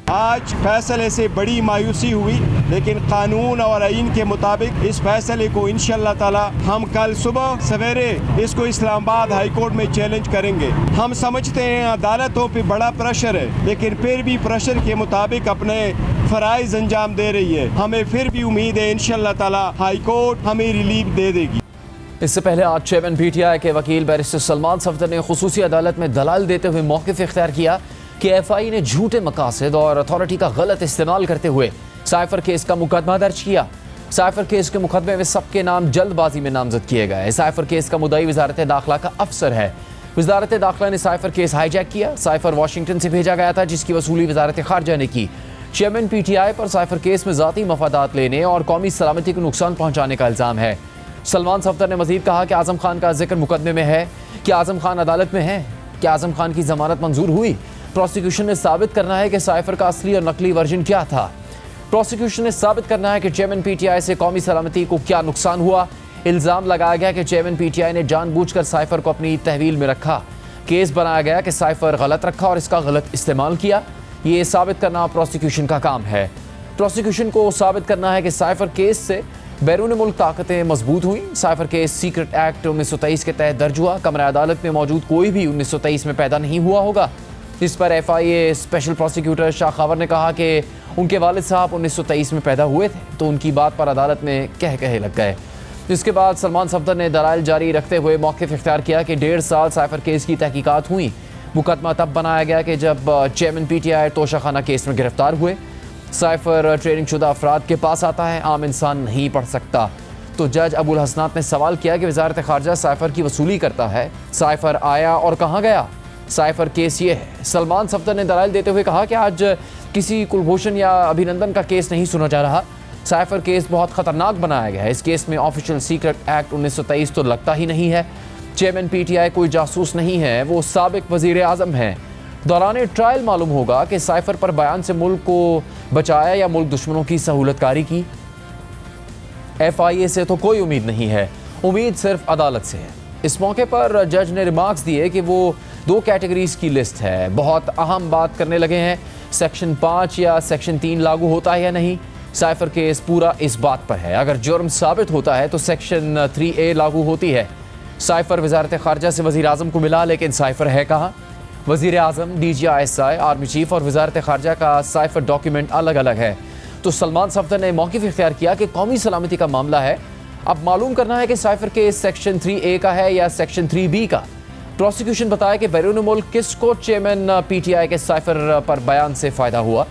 आज फैसले से बड़ी मायूसी हुई, लेकिन कानून और आईन के मुताबिक इस फैसले को इंशाअल्लाह ताला हम कल सुबह सवेरे इसको इस्लामाबाद हाई कोर्ट में चैलेंज करेंगे। हम समझते हैं अदालतों पे बड़ा प्रेशर है, लेकिन फिर भी प्रेशर के मुताबिक अपने फराइज अंजाम दे रही है। हमें फिर भी उम्मीद है इंशाअल्लाह ताला हाई कोर्ट हमें रिलीफ दे देगी। इससे पहले आज चेयरमैन PTI के वकील बैरिस्टर सलमान सफदर ने खुसूसी अदालत में दलाल देते हुए मौक़िफ़ इख्तियार किया कि FI ने झूठे मकासद और अथॉरिटी का गलत इस्तेमाल करते हुए साइफर केस का मुकदमा दर्ज किया। साइफर केस के मुकदमे में सबके नाम जल्दबाजी में नामजद किए गए। साइफर केस का मुद्दई वजारत दाखिला का अफसर है। वजारत दाखिला ने साइफर केस हाईजैक किया। साइफर वाशिंगटन से भेजा गया था, जिसकी वसूली वजारत खारजा ने की। चेयरमैन PTI पर साइफर केस में ज़ाती मफादात लेने और कौमी सलामती को नुकसान पहुँचाने का इल्ज़ाम है। सलमान सफदर ने मजीद कहा कि आज़म खान का जिक्र मुकदमे में है कि आज़म खान अदालत में है। कि आज़म खान की जमानत मंजूर हुई? प्रोसिक्यूशन ने साबित करना है कि साइफर का असली और नकली वर्जन क्या था। प्रोसिक्यूशन ने साबित करना है कि चेयरमैन PTI से कौमी सलामती को क्या नुकसान हुआ। इल्ज़ाम लगाया गया कि चेयरमैन PTI ने जानबूझकर साइफर को अपनी तहवील में रखा। केस बनाया गया कि साइफर गलत रखा और इसका गलत इस्तेमाल किया। ये साबित करना प्रोसिक्यूशन का काम है। प्रोसिक्यूशन को साबित करना है कि साइफर केस से बैरून मुल्क ताकतें मजबूत हुई। साइफर केस सीक्रेट एक्ट 1923 के तहत दर्ज हुआ। कमरा अदालत में मौजूद कोई भी 1923 में पैदा नहीं हुआ होगा। इस पर FIA special prosecutor Shah Khawar ने कहा कि उनके वालिद साहब 1923 में पैदा हुए थे, तो उनकी बात पर अदालत में कहे लग गए। इसके बाद सलमान सफदर ने दलाइल जारी रखते हुए मौक़िफ़ इख्तियार किया कि 1.5 साल साइफर केस की तहकीकात हुई। मुकदमा तब बनाया गया कि जब चेयरमैन PTI तोशाखाना केस में गिरफ्तार हुए। साइफर ट्रेनिंग शुदा अफराद के पास आता है, आम इंसान नहीं पढ़ सकता। तो जज अबुल हसनात ने सवाल किया कि वजारत खारजा साइफर की वसूली करता है, साइफर आया और कहाँ गया? साइफर केस ये है। सलमान सफदर ने दलाइल देते हुए कहा कि आज किसी कुलभूषण या अभिनंदन का केस नहीं सुना जा रहा। साइफर केस बहुत ख़तरनाक बनाया गया है। इस केस में ऑफिशियल सीक्रेट एक्ट 1923 तो लगता ही नहीं है। चेयरमैन PTI कोई जासूस नहीं है, वो साबिक वज़ीर आज़म हैं। दौरान ट्रायल मालूम होगा कि साइफर पर बयान से मुल्क को बचाया या मुल्क दुश्मनों की सहूलतकारी की। FIA से तो कोई उम्मीद नहीं है, उम्मीद सिर्फ अदालत से है। इस मौके पर जज ने रिमार्क्स दिए कि वो 2 कैटेगरीज की लिस्ट है। बहुत अहम बात करने लगे हैं, सेक्शन 5 या सेक्शन 3 लागू होता है या नहीं। साइफर केस पूरा इस बात पर है। अगर जुर्म साबित होता है तो सेक्शन 3A लागू होती है। साइफर वजारत खारजा से वज़ीर आज़म को मिला, लेकिन साइफर है कहाँ? वज़ीर आज़म, DG ISI, आर्मी चीफ और वजारत खारजा का साइफर डॉक्यूमेंट अलग अलग है। तो सलमान सफदर ने मौक़िफ़ इख्तियार किया कि कौमी सलामती का मामला है, अब मालूम करना है कि साइफर केस सेक्शन 3A का है या सेक्शन 3B का। प्रोसिक्यूशन बताया कि बैरून मुल्क किसको चेयरमैन PTI के साइफर पर बयान से फ़ायदा हुआ।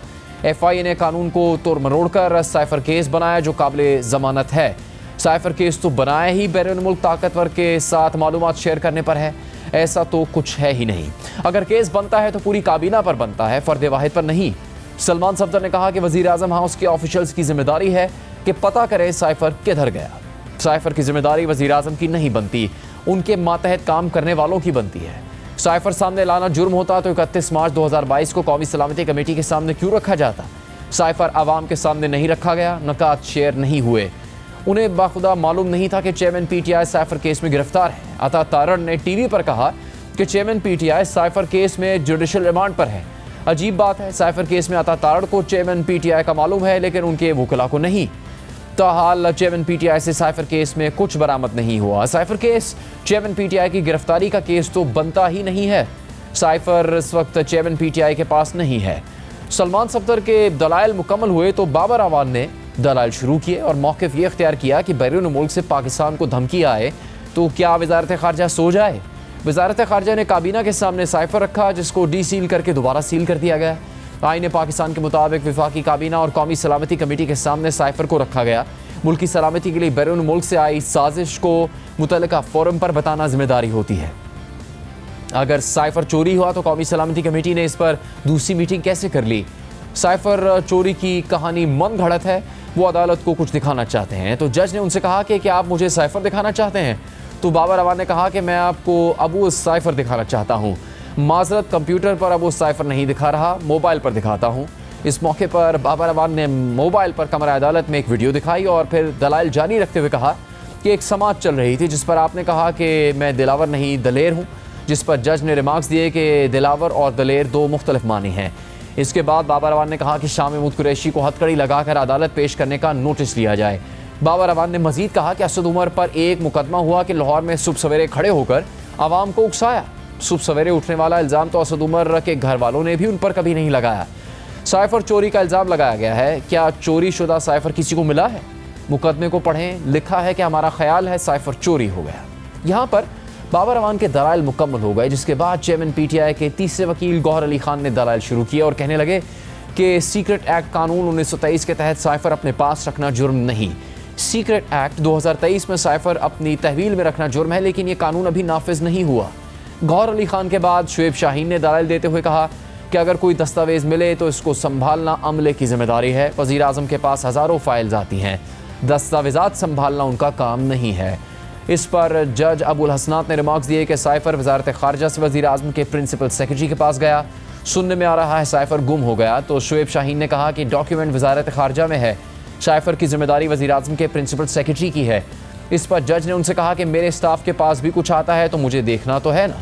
FIA ने कानून को तोड़ मरोड़ कर साइफर केस बनाया जो काबिल ज़मानत है। साइफर केस तो बनाया ही बैरून मुल्क ताकतवर के साथ मालूमात शेयर करने पर है, ऐसा तो कुछ है ही नहीं। अगर केस बनता है तो पूरी काबीना पर बनता है, फ़र्द वाहिद पर नहीं। सलमान सफदर ने कहा कि वज़ीर आज़म हाउस के ऑफिशल्स की जिम्मेदारी है कि पता करें साइफर किधर गया। साइफर की जिम्मेदारी वज़ीर आज़म की नहीं बनती, उनके मातहत काम करने वालों की बनती है। साइफर सामने लाना जुर्म होता तो 31 मार्च 2022 को कौमी सलामती कमेटी के सामने क्यों रखा जाता? साइफर आवाम के सामने नहीं रखा गया, नकात शेयर नहीं हुए। उन्हें बाखुदा मालूम नहीं था कि चेयरमैन PTI साइफर केस में गिरफ्तार है। अता तारड़ ने TV पर कहा कि चेयरमैन PTI साइफर केस में जुडिशल रिमांड पर है। अजीब बात है, साइफर केस में अता तारड़ को चेयरमैन PTI का मालूम है, लेकिन उनके वकला को नहीं। ताहाल चेयरमैन पीटीआई से साइफर केस में कुछ बरामद नहीं हुआ। साइफर केस चेयरमैन पीटीआई की गिरफ्तारी का केस तो बनता ही नहीं है। साइफर इस वक्त चेयरमैन पीटीआई के पास नहीं है। सलमान सफदर के दलाइल मुकम्मल हुए तो बाबर अवान ने दलाइल शुरू किए और मौक़िफ़ ये इख्तियार किया कि बैरून मुल्क से पाकिस्तान को धमकी आए तो क्या वज़ारत ख़ारजा सो जाए। वज़ारत ख़ारजा ने काबीना के सामने साइफर रखा, जिसको डी सील करके दोबारा सील कर दिया गया। आईन पाकिस्तान के मुताबिक वफाकी काबीना और कौमी सलामती कमेटी के सामने साइफर को रखा गया। मुल्क की सलामती के लिए बैरून मुल्क से आई साजिश को मुतल्लिका फोरम पर बताना जिम्मेदारी होती है। अगर साइफर चोरी हुआ तो कौमी सलामती कमेटी ने इस पर दूसरी मीटिंग कैसे कर ली। साइफर चोरी की कहानी मन घड़त है, वो अदालत को कुछ दिखाना चाहते हैं। तो जज ने उनसे कहा कि क्या आप मुझे साइफर दिखाना चाहते हैं। तो बाबर अवान ने कहा कि मैं आपको अबू साइफर दिखाना चाहता हूँ। माजरत, कंप्यूटर पर अबू साइफर नहीं दिखा रहा, मोबाइल पर दिखाता हूँ। इस मौके पर बाबर अवान ने मोबाइल पर कमरा अदालत में एक वीडियो दिखाई और फिर दलाइल जारी रखते हुए कहा कि एक समाअत चल रही थी जिस पर आपने कहा कि मैं दिलावर नहीं दलेर हूँ, जिस पर जज ने रिमार्क्स दिए कि दिलावर और दलेर दो मुख्तलिफ मानी हैं। इसके बाद बाबर अवान ने कहा कि शाम महमूद कुरैशी को हथकड़ी लगाकर अदालत पेश करने का नोटिस लिया जाए। बाबर अवान ने मजीद कहा कि असद उमर पर एक मुकदमा हुआ कि लाहौर में सुबह सवेरे खड़े होकर आवाम को उकसाया। सुबह सवेरे उठने वाला इल्ज़ाम तो असद उमर के घर वालों ने भी उन पर कभी नहीं लगाया। साइफर चोरी का इल्ज़ाम लगाया गया है। क्या चोरी शुदा साइफर किसी को मिला है? मुकदमे को पढ़ें, लिखा है कि हमारा ख्याल है साइफर चोरी हो गया। यहाँ पर बाबर अवान के दलाइल मुकम्मल हो गए, जिसके बाद चेयरमैन पीटीआई के तीसरे वकील गौहर अली खान ने दलाइल शुरू किए और कहने लगे कि सीक्रेट एक्ट कानून 1923 के तहत साइफर अपने पास रखना जुर्म नहीं। सीक्रेट एक्ट 2023 में साइफर अपनी तहवील में रखना जुर्म है, लेकिन ये कानून अभी नाफिज नहीं हुआ। गौहर अली खान के बाद शुएब शाहीन ने दलाइल देते हुए कहा कि अगर कोई दस्तावेज़ मिले तो इसको संभालना अमले की जिम्मेदारी है। वज़ीर आज़म के पास हज़ारों फाइल्स आती हैं, दस्तावेज़ात संभालना उनका काम नहीं है। इस पर जज अबुल हसनात ने रिमार्क्स दिए कि साइफर वज़ारत ख़ारजा से वज़ीर आज़म के प्रिंसिपल सेक्रेटरी के पास गया। सुनने में आ रहा है साइफर गुम हो गया। तो शुएब शाहीन ने कहा कि डॉक्यूमेंट वज़ारत ख़ारजा में है, साइफर की जिम्मेदारी वज़ीर आज़म के प्रिंसिपल सेक्रेटरी की है। इस पर जज ने उनसे कहा कि मेरे स्टाफ के पास भी कुछ आता है तो मुझे देखना तो है ना।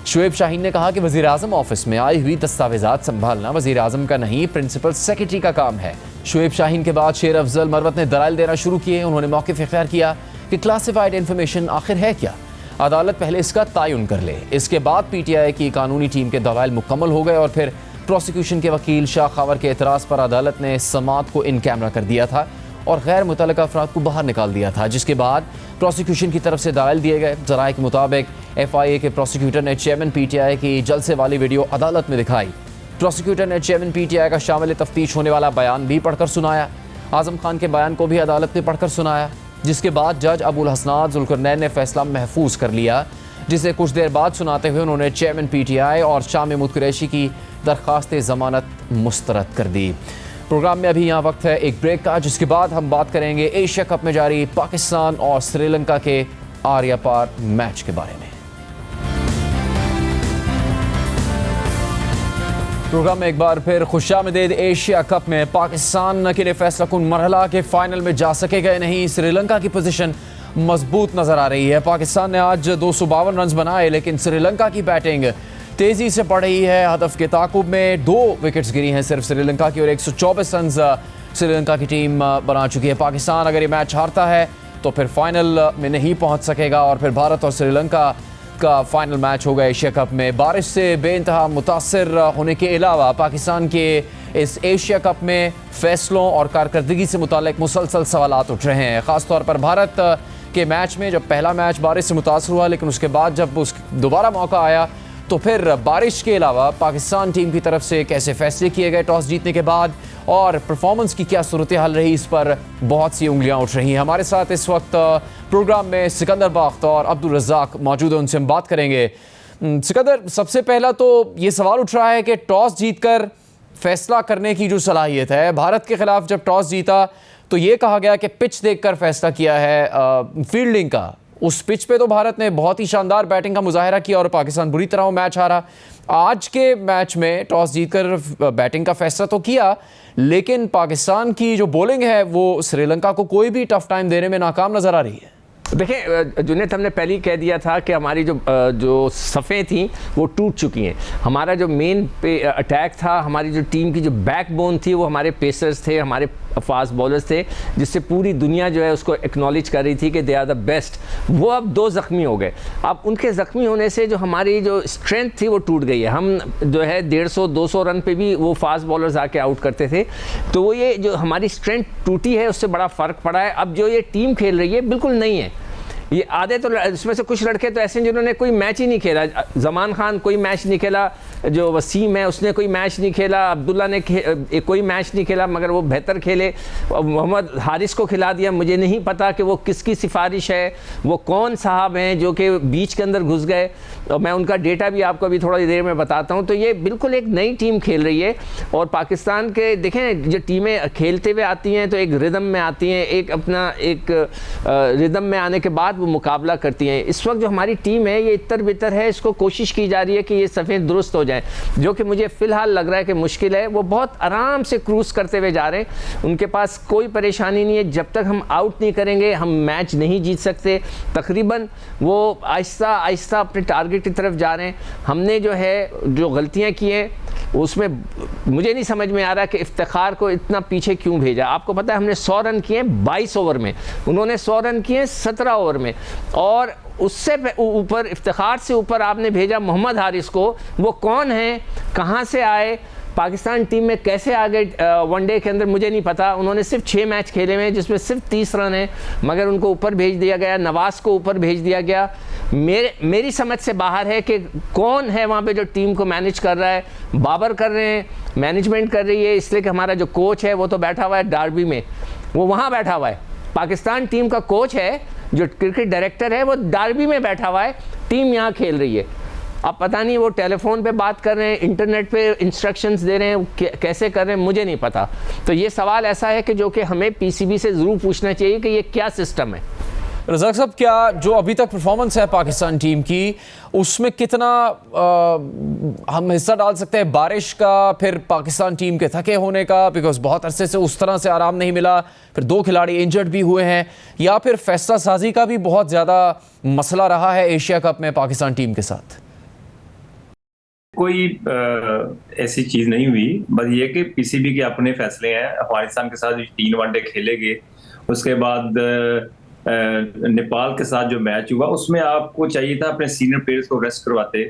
शुएब शाहीन ने कहा कि वज़ीर आज़म ऑफिस में आई हुई दस्तावेज़ात संभालना वज़ीर आज़म का नहीं, प्रिंसिपल सेक्रेटरी का काम है। शुएब शाहीन के बाद शेर अफजल मरवत ने दलाइल देना शुरू किए। उन्होंने मौक़िफ़ इख्तियार किया कि क्लासिफाइड इन्फॉर्मेशन आखिर है क्या, अदालत पहले इसका तयन कर ले। इसके बाद पीटीआई की कानूनी टीम के दलाइल मुकम्मल हो गए और फिर प्रोसिक्यूशन के वकील शाह खावर के एतराज़ पर अदालत ने समाअत को इन कैमरा कर दिया था और गैर मुतल्लिका अफराद को बाहर निकाल दिया था, जिसके बाद प्रोसिक्यूशन की तरफ से दलाइल दिए गए। ज़राए के मुताबिक FIA के प्रोसिक्यूटर ने चेयरमैन पीटीआई की जलसे वाली वीडियो अदालत में दिखाई। प्रोसिक्यूटर ने चेयरमैन पीटीआई का शामिल तफ्तीश होने वाला बयान भी पढ़कर सुनाया। आज़म खान के बयान को भी अदालत ने पढ़कर सुनाया, जिसके बाद जज अबुल हसनात जुल्करनैन ने फैसला महफूज कर लिया, जिसे कुछ देर बाद सुनाते हुए उन्होंने चेयरमैन पीटीआई और शाह महमूद कुरैशी की दरख्वास्त ज़मानत मुस्तरद कर दी। प्रोग्राम में अभी यहाँ वक्त है एक ब्रेक का, जिसके बाद हम बात करेंगे एशिया कप में जारी पाकिस्तान और श्रीलंका के आर्या पार मैच के बारे में। प्रोग्राम में एक बार फिर खुशामदीद। एशिया कप में पाकिस्तान के लिए फैसला कुन मरहला के फाइनल में जा सकेगा या नहीं। श्रीलंका की पोजीशन मजबूत नजर आ रही है। पाकिस्तान ने आज 252 रन बनाए, लेकिन श्रीलंका की बैटिंग तेजी से बढ़ रही है। हदफ के ताकुब में 2 विकेट्स गिरी हैं सिर्फ श्रीलंका की और 124 रन श्रीलंका की टीम बना चुकी है। पाकिस्तान अगर ये मैच हारता है तो फिर फाइनल में नहीं पहुंच सकेगा और फिर भारत और श्रीलंका का फाइनल मैच होगा एशिया कप में। बारिश से बेइंतहा मुतासिर होने के अलावा पाकिस्तान के इस एशिया कप में फैसलों और कारकर्दगी से मुतालिक मुसलसल सवालात उठ रहे हैं। ख़ासतौर पर भारत के मैच में, जब पहला मैच बारिश से मुतासर हुआ, लेकिन उसके बाद जब दोबारा मौका आया तो फिर बारिश के अलावा पाकिस्तान टीम की तरफ से कैसे फैसले किए गए टॉस जीतने के बाद और परफॉर्मेंस की क्या सूरत हाल रही, इस पर बहुत सी उंगलियां उठ रही हैं। हमारे साथ इस वक्त प्रोग्राम में सिकंदर बाख्त और अब्दुल रज़ाक मौजूद हैं, उनसे हम बात करेंगे। सिकंदर, सबसे पहला तो ये सवाल उठ रहा है कि टॉस जीतकर फैसला करने की जो सलाहियत है, भारत के खिलाफ जब टॉस जीता तो ये कहा गया कि पिच देखकर फैसला किया है फील्डिंग का। उस पिच पे तो भारत ने बहुत ही शानदार बैटिंग का मुजाहिरा किया और पाकिस्तान बुरी तरह वो मैच हारा। आज के मैच में टॉस जीतकर बैटिंग का फैसला तो किया, लेकिन पाकिस्तान की जो बॉलिंग है वो श्रीलंका को कोई भी टफ टाइम देने में नाकाम नज़र आ रही है। देखिए जुनेद, हमने पहले ही कह दिया था कि हमारी जो सफ़ें थी वो टूट चुकी हैं। हमारा जो मेन पे अटैक था, हमारी जो टीम की जो बैकबोन थी वो हमारे पेसर्स थे, हमारे फास्ट बॉलर्स थे जिससे पूरी दुनिया जो है उसको एक्नॉलेज कर रही थी कि दे आर द बेस्ट, वो अब 2 ज़ख्मी हो गए। अब उनके ज़ख्मी होने से जो हमारी जो स्ट्रेंथ थी वो टूट गई है। हम जो है 150-200 रन पे भी वो फास्ट बॉलर्स आके आउट करते थे, तो वो ये जो हमारी स्ट्रेंथ टूटी है उससे बड़ा फ़र्क पड़ा है। अब जो ये टीम खेल रही है बिल्कुल नहीं है। ये आधे तो इसमें से कुछ लड़के तो ऐसे हैं जिन्होंने कोई मैच ही नहीं खेला। जमान खान कोई मैच नहीं खेला, जो वसीम है उसने कोई मैच नहीं खेला, अब्दुल्ला ने कोई मैच नहीं खेला मगर वो बेहतर खेले। मोहम्मद हारिस को खिला दिया। मुझे नहीं पता कि वो किसकी सिफारिश है, वो कौन साहब हैं जो कि बीच के अंदर घुस गए, और मैं उनका डेटा भी आपको अभी थोड़ी देर में बताता हूँ। तो ये बिल्कुल एक नई टीम खेल रही है। और पाकिस्तान के देखें जो टीमें खेलते हुए आती हैं तो एक रिदम में आती हैं, एक अपना एक रिदम में आने के बाद वो मुकाबला करती हैं। इस वक्त जो हमारी टीम है ये इतर बितर है, इसको कोशिश की जा रही है कि ये सफ़ेद दुरुस्त हो जाए, जो कि मुझे फ़िलहाल लग रहा है कि मुश्किल है। वो बहुत आराम से क्रूज़ करते हुए जा रहे हैं, उनके पास कोई परेशानी नहीं है। जब तक हम आउट नहीं करेंगे हम मैच नहीं जीत सकते। तकरीबन वो आहिस्ता आहिस्ता अपने टारगेट की तरफ जा रहे हैं। हमने जो है जो गलतियाँ की हैं उसमें मुझे नहीं समझ में आ रहा कि इफ्तिखार को इतना पीछे क्यों भेजा। आपको पता है हमने 100 रन किए 22 ओवर में, उन्होंने 100 रन किए 17 ओवर में, और उससे ऊपर इफ्तिखार से ऊपर आपने भेजा मोहम्मद हारिस को। वो कौन है, कहाँ से आए, पाकिस्तान टीम में कैसे आ गए वनडे के अंदर मुझे नहीं पता। उन्होंने सिर्फ 6 मैच खेले हुए हैं जिसमें सिर्फ 30 रन हैं, मगर उनको ऊपर भेज दिया गया, नवाज़ को ऊपर भेज दिया गया। मेरी समझ से बाहर है कि कौन है वहाँ पे जो टीम को मैनेज कर रहा है। बाबर कर रहे हैं, मैनेजमेंट कर रही है, इसलिए कि हमारा जो कोच है वो तो बैठा हुआ है डार्बी में, वो वहाँ बैठा हुआ है। पाकिस्तान टीम का कोच है, जो क्रिकेट डायरेक्टर है, वो डार्बी में बैठा हुआ है, टीम यहाँ खेल रही है। अब पता नहीं वो टेलीफोन पे बात कर रहे हैं, इंटरनेट पे इंस्ट्रक्शंस दे रहे हैं, कैसे कर रहे हैं मुझे नहीं पता। तो ये सवाल ऐसा है कि जो कि हमें पीसीबी से ज़रूर पूछना चाहिए कि ये क्या सिस्टम है। रज़ाक साहब, क्या जो अभी तक परफॉर्मेंस है पाकिस्तान टीम की उसमें कितना हम हिस्सा डाल सकते हैं बारिश का, फिर पाकिस्तान टीम के थके होने का, बिकॉज बहुत अरसे से उस तरह से आराम नहीं मिला, फिर 2 खिलाड़ी इंजर्ड भी हुए हैं, या फिर फैसला साजी का भी बहुत ज़्यादा मसला रहा है एशिया कप में पाकिस्तान टीम के साथ? कोई ऐसी चीज नहीं हुई, बस ये कि पीसीबी के अपने फैसले हैं। अफगानिस्तान के साथ 3 वनडे खेले गए, उसके बाद नेपाल के साथ जो मैच हुआ उसमें आपको चाहिए था अपने सीनियर प्लेयर्स को रेस्ट करवाते,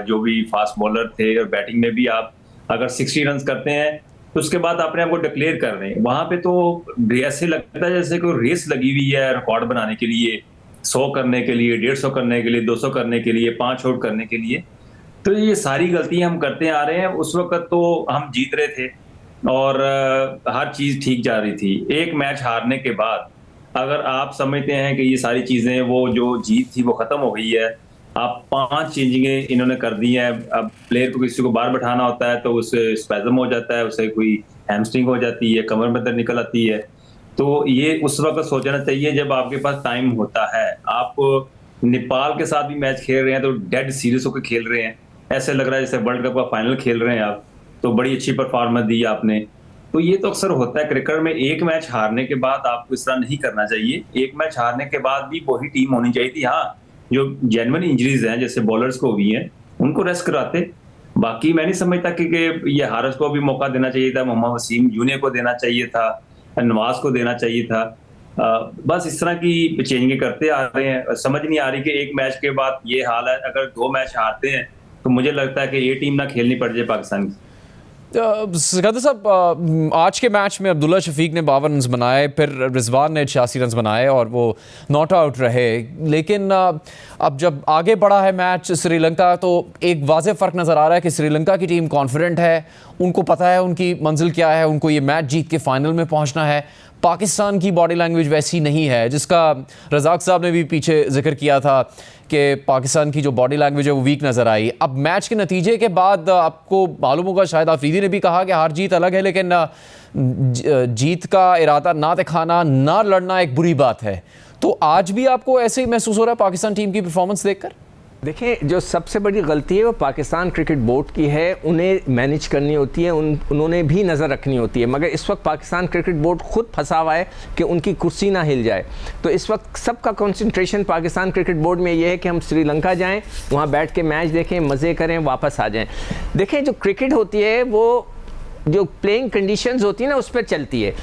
जो भी फास्ट बॉलर थे, और बैटिंग में भी आप अगर 60 रन करते हैं तो उसके बाद अपने आप को डिक्लेयर कर रहे हैं। वहां पे तो ऐसे लगता है जैसे कोई रेस लगी हुई है रिकॉर्ड बनाने के लिए, 100 करने के लिए, 150 करने के लिए, 200 करने के लिए, 5 आउट करने के लिए। तो ये सारी गलतियां हम करते आ रहे हैं। उस वक्त तो हम जीत रहे थे और हर चीज ठीक जा रही थी। एक मैच हारने के बाद अगर आप समझते हैं कि ये सारी चीजें, वो जो जीत थी वो खत्म हो गई है, आप 5 चेंजिंगें इन्होंने कर दी हैं। अब प्लेयर को किसी को बाहर बैठाना होता है तो उससे स्पैज़म हो जाता है, उसे कोई हैमस्ट्रिंग हो जाती है, कमर में दर्द निकल आती है। तो ये उस वक्त सोचना चाहिए जब आपके पास टाइम होता है। आप नेपाल के साथ भी मैच खेल रहे हैं तो डेड सीरियस होकर खेल रहे हैं, ऐसे लग रहा है जैसे वर्ल्ड कप का फाइनल खेल रहे हैं आप। तो बड़ी अच्छी परफॉर्मेंस दी आपने। तो ये तो अक्सर होता है क्रिकेट में, एक मैच हारने के बाद आपको इस तरह नहीं करना चाहिए। एक मैच हारने के बाद भी वही टीम होनी चाहिए थी। हाँ, जो जेन्युइन इंजरीज हैं जैसे बॉलर्स को हुई हैं उनको रेस्ट कराते। बाकी मैं नहीं समझता कि ये हारिस को भी मौका देना चाहिए था, मोहम्मद वसीम जूनियर को देना चाहिए था, नवाज को देना चाहिए था। बस इस तरह की चेंजिंग करते आ रहे हैं। समझ नहीं आ रही कि एक मैच के बाद ये हाल है। अगर 2 मैच हारते हैं तो मुझे लगता है कि ये टीम ना खेलनी पड़ जाए पाकिस्तान की। सिकंदर साहब, आज के मैच में अब्दुल्ला शफीक ने 52 रन बनाए, फिर रिजवान ने 86 रन बनाए और वो नॉट आउट रहे। लेकिन अब जब आगे बढ़ा है मैच श्रीलंका, तो एक वाज़ेह फ़र्क नज़र आ रहा है कि श्रीलंका की टीम कॉन्फिडेंट है, उनको पता है उनकी मंजिल क्या है, उनको ये मैच जीत के फाइनल में पहुंचना है। पाकिस्तान की बॉडी लैंग्वेज वैसी नहीं है, जिसका रज़ाक साहब ने भी पीछे जिक्र किया था कि पाकिस्तान की जो बॉडी लैंग्वेज है वो वीक नज़र आई। अब मैच के नतीजे के बाद आपको मालूम होगा, शायद आफरीदी ने भी कहा कि हार जीत अलग है, लेकिन जीत का इरादा ना दिखाना, ना लड़ना एक बुरी बात है। तो आज भी आपको ऐसे ही महसूस हो रहा है पाकिस्तान टीम की परफॉर्मेंस देखकर? देखिए, जो सबसे बड़ी गलती है वो पाकिस्तान क्रिकेट बोर्ड की है। उन्हें मैनेज करनी होती है, उन्होंने भी नज़र रखनी होती है, मगर इस वक्त पाकिस्तान क्रिकेट बोर्ड खुद फंसा हुआ है कि उनकी कुर्सी ना हिल जाए। तो इस वक्त सबका कंसंट्रेशन पाकिस्तान क्रिकेट बोर्ड में ये है कि हम श्रीलंका जाएं, वहाँ बैठ के मैच देखें, मज़े करें, वापस आ जाएं। देखें, जो क्रिकेट होती है वो जो प्लेइंग कंडीशंस होती है ना उस पर चलती है।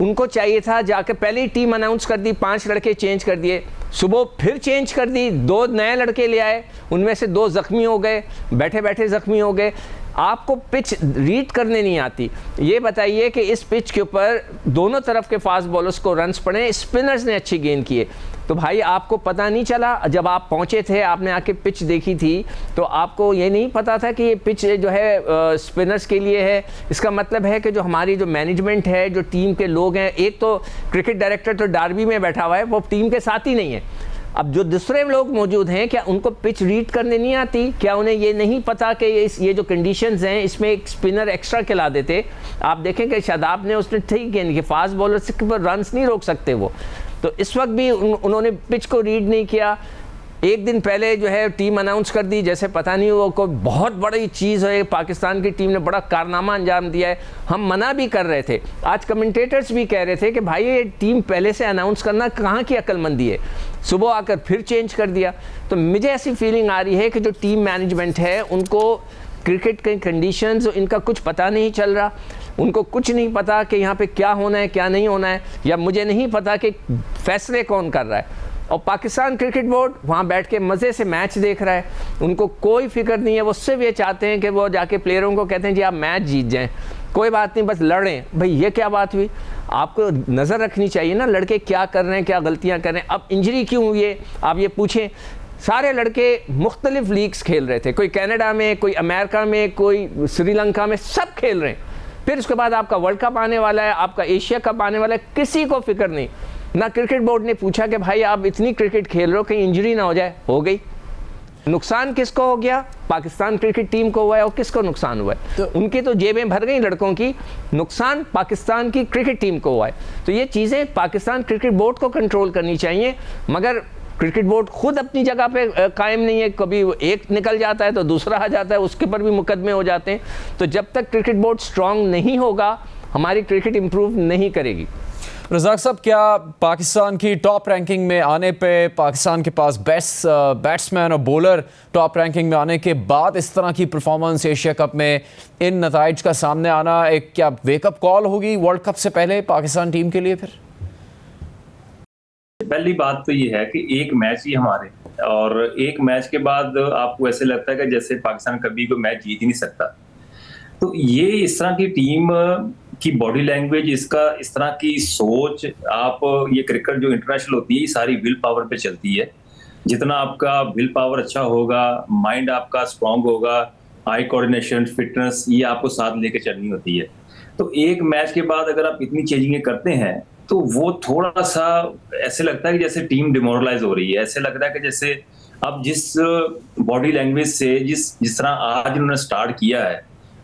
उनको चाहिए था जाकर पहले ही टीम अनाउंस कर दी, 5 लड़के चेंज कर दिए, सुबह फिर चेंज कर दी, 2 नए लड़के ले आए, उनमें से 2 ज़ख्मी हो गए, बैठे बैठे ज़ख्मी हो गए। आपको पिच रीड करने नहीं आती। ये बताइए कि इस पिच के ऊपर दोनों तरफ के फास्ट बॉलर्स को रन्स पड़े, स्पिनर्स ने अच्छी गेंद किए, तो भाई आपको पता नहीं चला जब आप पहुंचे थे, आपने आके पिच देखी थी, तो आपको ये नहीं पता था कि ये पिच जो है स्पिनर्स के लिए है। इसका मतलब है कि जो हमारी जो मैनेजमेंट है, जो टीम के लोग हैं, एक तो क्रिकेट डायरेक्टर तो डार्बी में बैठा हुआ है, वो टीम के साथ ही नहीं है। अब जो दूसरे लोग मौजूद हैं, क्या उनको पिच रीड करने नहीं आती? क्या उन्हें ये नहीं पता कि ये जो कंडीशंस हैं इसमें एक स्पिनर एक्स्ट्रा खिला देते? आप देखें कि शादाब ने उसने ठीक गेंद की, फास्ट बॉलर से रन्स नहीं रोक सकते वो, तो इस वक्त भी उन्होंने पिच को रीड नहीं किया। एक दिन पहले जो है टीम अनाउंस कर दी, जैसे पता नहीं वो कोई बहुत बड़ी चीज़ है, पाकिस्तान की टीम ने बड़ा कारनामा अंजाम दिया है। हम मना भी कर रहे थे, आज कमेंटेटर्स भी कह रहे थे कि भाई ये टीम पहले से अनाउंस करना कहाँ की अक्लमंदी है, सुबह आकर फिर चेंज कर दिया। तो मुझे ऐसी फीलिंग आ रही है कि जो टीम मैनेजमेंट है उनको क्रिकेट के कंडीशंस इनका कुछ पता नहीं चल रहा, उनको कुछ नहीं पता कि यहाँ पे क्या होना है क्या नहीं होना है, या मुझे नहीं पता कि फैसले कौन कर रहा है। और पाकिस्तान क्रिकेट बोर्ड वहाँ बैठ के मज़े से मैच देख रहा है, उनको कोई फिक्र नहीं है। वो सिर्फ ये चाहते हैं कि वो जाके प्लेयरों को कहते हैं जी आप मैच जीत जाएं, कोई बात नहीं, बस लड़ें। भाई ये क्या बात हुई? आपको नज़र रखनी चाहिए ना लड़के क्या कर रहे हैं, क्या गलतियाँ कर रहे हैं। अब इंजरी क्यों हुई है आप ये पूछें। सारे लड़के मुख्तलिफ लीग्स खेल रहे थे, कोई कनाडा में, कोई अमेरिका में, कोई श्रीलंका में, सब खेल रहे हैं। फिर उसके बाद आपका वर्ल्ड कप आने वाला है, आपका एशिया कप आने वाला है, किसी को फिक्र नहीं। ना क्रिकेट बोर्ड ने पूछा कि भाई आप इतनी क्रिकेट खेल रहे हो कहीं इंजरी ना हो जाए। हो गई। नुकसान किसको हो गया? पाकिस्तान क्रिकेट टीम को हुआ है। और किसको नुकसान हुआ है? तो उनकी तो जेबें भर गई लड़कों की, नुकसान पाकिस्तान की क्रिकेट टीम को हुआ है। तो ये चीज़ें पाकिस्तान क्रिकेट बोर्ड को कंट्रोल करनी चाहिए, मगर क्रिकेट बोर्ड खुद अपनी जगह पे कायम नहीं है। कभी एक निकल जाता है तो दूसरा आ जाता है, उसके पर भी मुकदमे हो जाते हैं। तो जब तक क्रिकेट बोर्ड स्ट्रांग नहीं होगा, हमारी क्रिकेट इंप्रूव नहीं करेगी। रज़ाक साहब, क्या पाकिस्तान की टॉप रैंकिंग में आने पे, पाकिस्तान के पास बेस्ट बैट्समैन और बॉलर टॉप रैंकिंग में आने के बाद इस तरह की परफॉर्मेंस एशिया कप में, इन नताइज का सामने आना एक क्या वेकअप कॉल होगी वर्ल्ड कप से पहले पाकिस्तान टीम के लिए? फिर पहली बात तो ये है कि एक मैच ही हमारे, और एक मैच के बाद आपको ऐसे लगता है कि जैसे पाकिस्तान कभी कोई मैच जीत ही नहीं सकता। तो ये इस तरह की टीम की बॉडी लैंग्वेज, इसका इस तरह की सोच, आप ये क्रिकेट जो इंटरनेशनल होती है ये सारी विल पावर पे चलती है। जितना आपका विल पावर अच्छा होगा, माइंड आपका स्ट्रांग होगा, आई कोऑर्डिनेशन, फिटनेस, ये आपको साथ लेके चलनी होती है। तो एक मैच के बाद अगर आप इतनी चेंजिंगें करते हैं तो वो थोड़ा सा ऐसे लगता है कि जैसे टीम डिमोरलाइज हो रही है। ऐसे लगता है कि जैसे अब जिस बॉडी लैंग्वेज से जिस तरह आज उन्होंने स्टार्ट किया है,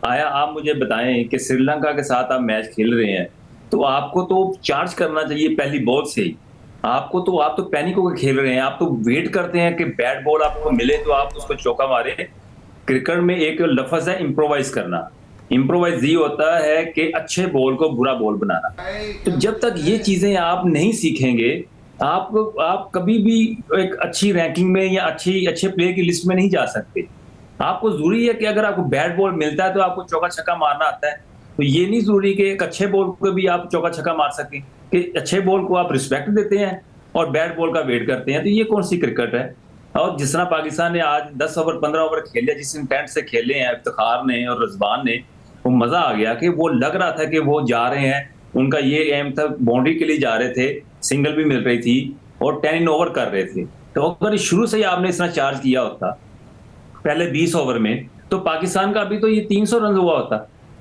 आया आप मुझे बताएं कि श्रीलंका के साथ आप मैच खेल रहे हैं तो आपको तो चार्ज करना चाहिए पहली बॉल से ही। आप तो पैनिक होकर खेल रहे हैं, आप तो वेट करते हैं कि बैट बॉल आपको मिले तो आप उसको चौका मारे। क्रिकेट में एक लफ्ज है इम्प्रोवाइज करना। इम्प्रोवाइज ये होता है कि अच्छे बॉल को बुरा बॉल बनाना। तो जब तक ये चीजें आप नहीं सीखेंगे, आप कभी भी एक अच्छी रैंकिंग में या अच्छे प्लेयर की लिस्ट में नहीं जा सकते। आपको जरूरी है कि अगर आपको बैट बॉल मिलता है तो आपको चौका छक्का मारना आता है, तो ये नहीं जरूरी कि एक अच्छे बॉल को भी आप चौका छक्का मार सकें। कि अच्छे बॉल को आप रिस्पेक्ट देते हैं और बैट बॉल का वेट करते हैं, तो ये कौन सी क्रिकेट है? और जिस तरह पाकिस्तान ने आज 10 ओवर 15 ओवर खेले, जिस इंटेंट से खेले हैं इफ्तिखार ने और रिजवान ने, वो मजा आ गया कि वो लग रहा था कि वो जा रहे हैं, उनका ये एम था, बाउंड्री के लिए जा रहे थे, सिंगल भी मिल रही थी और 10 इन ओवर कर रहे थे। तो अगर शुरू से ही आपने इतना चार्ज किया होता पहले 20 ओवर में, तो पाकिस्तान का अभी तो ये 300 रन हुआ होता।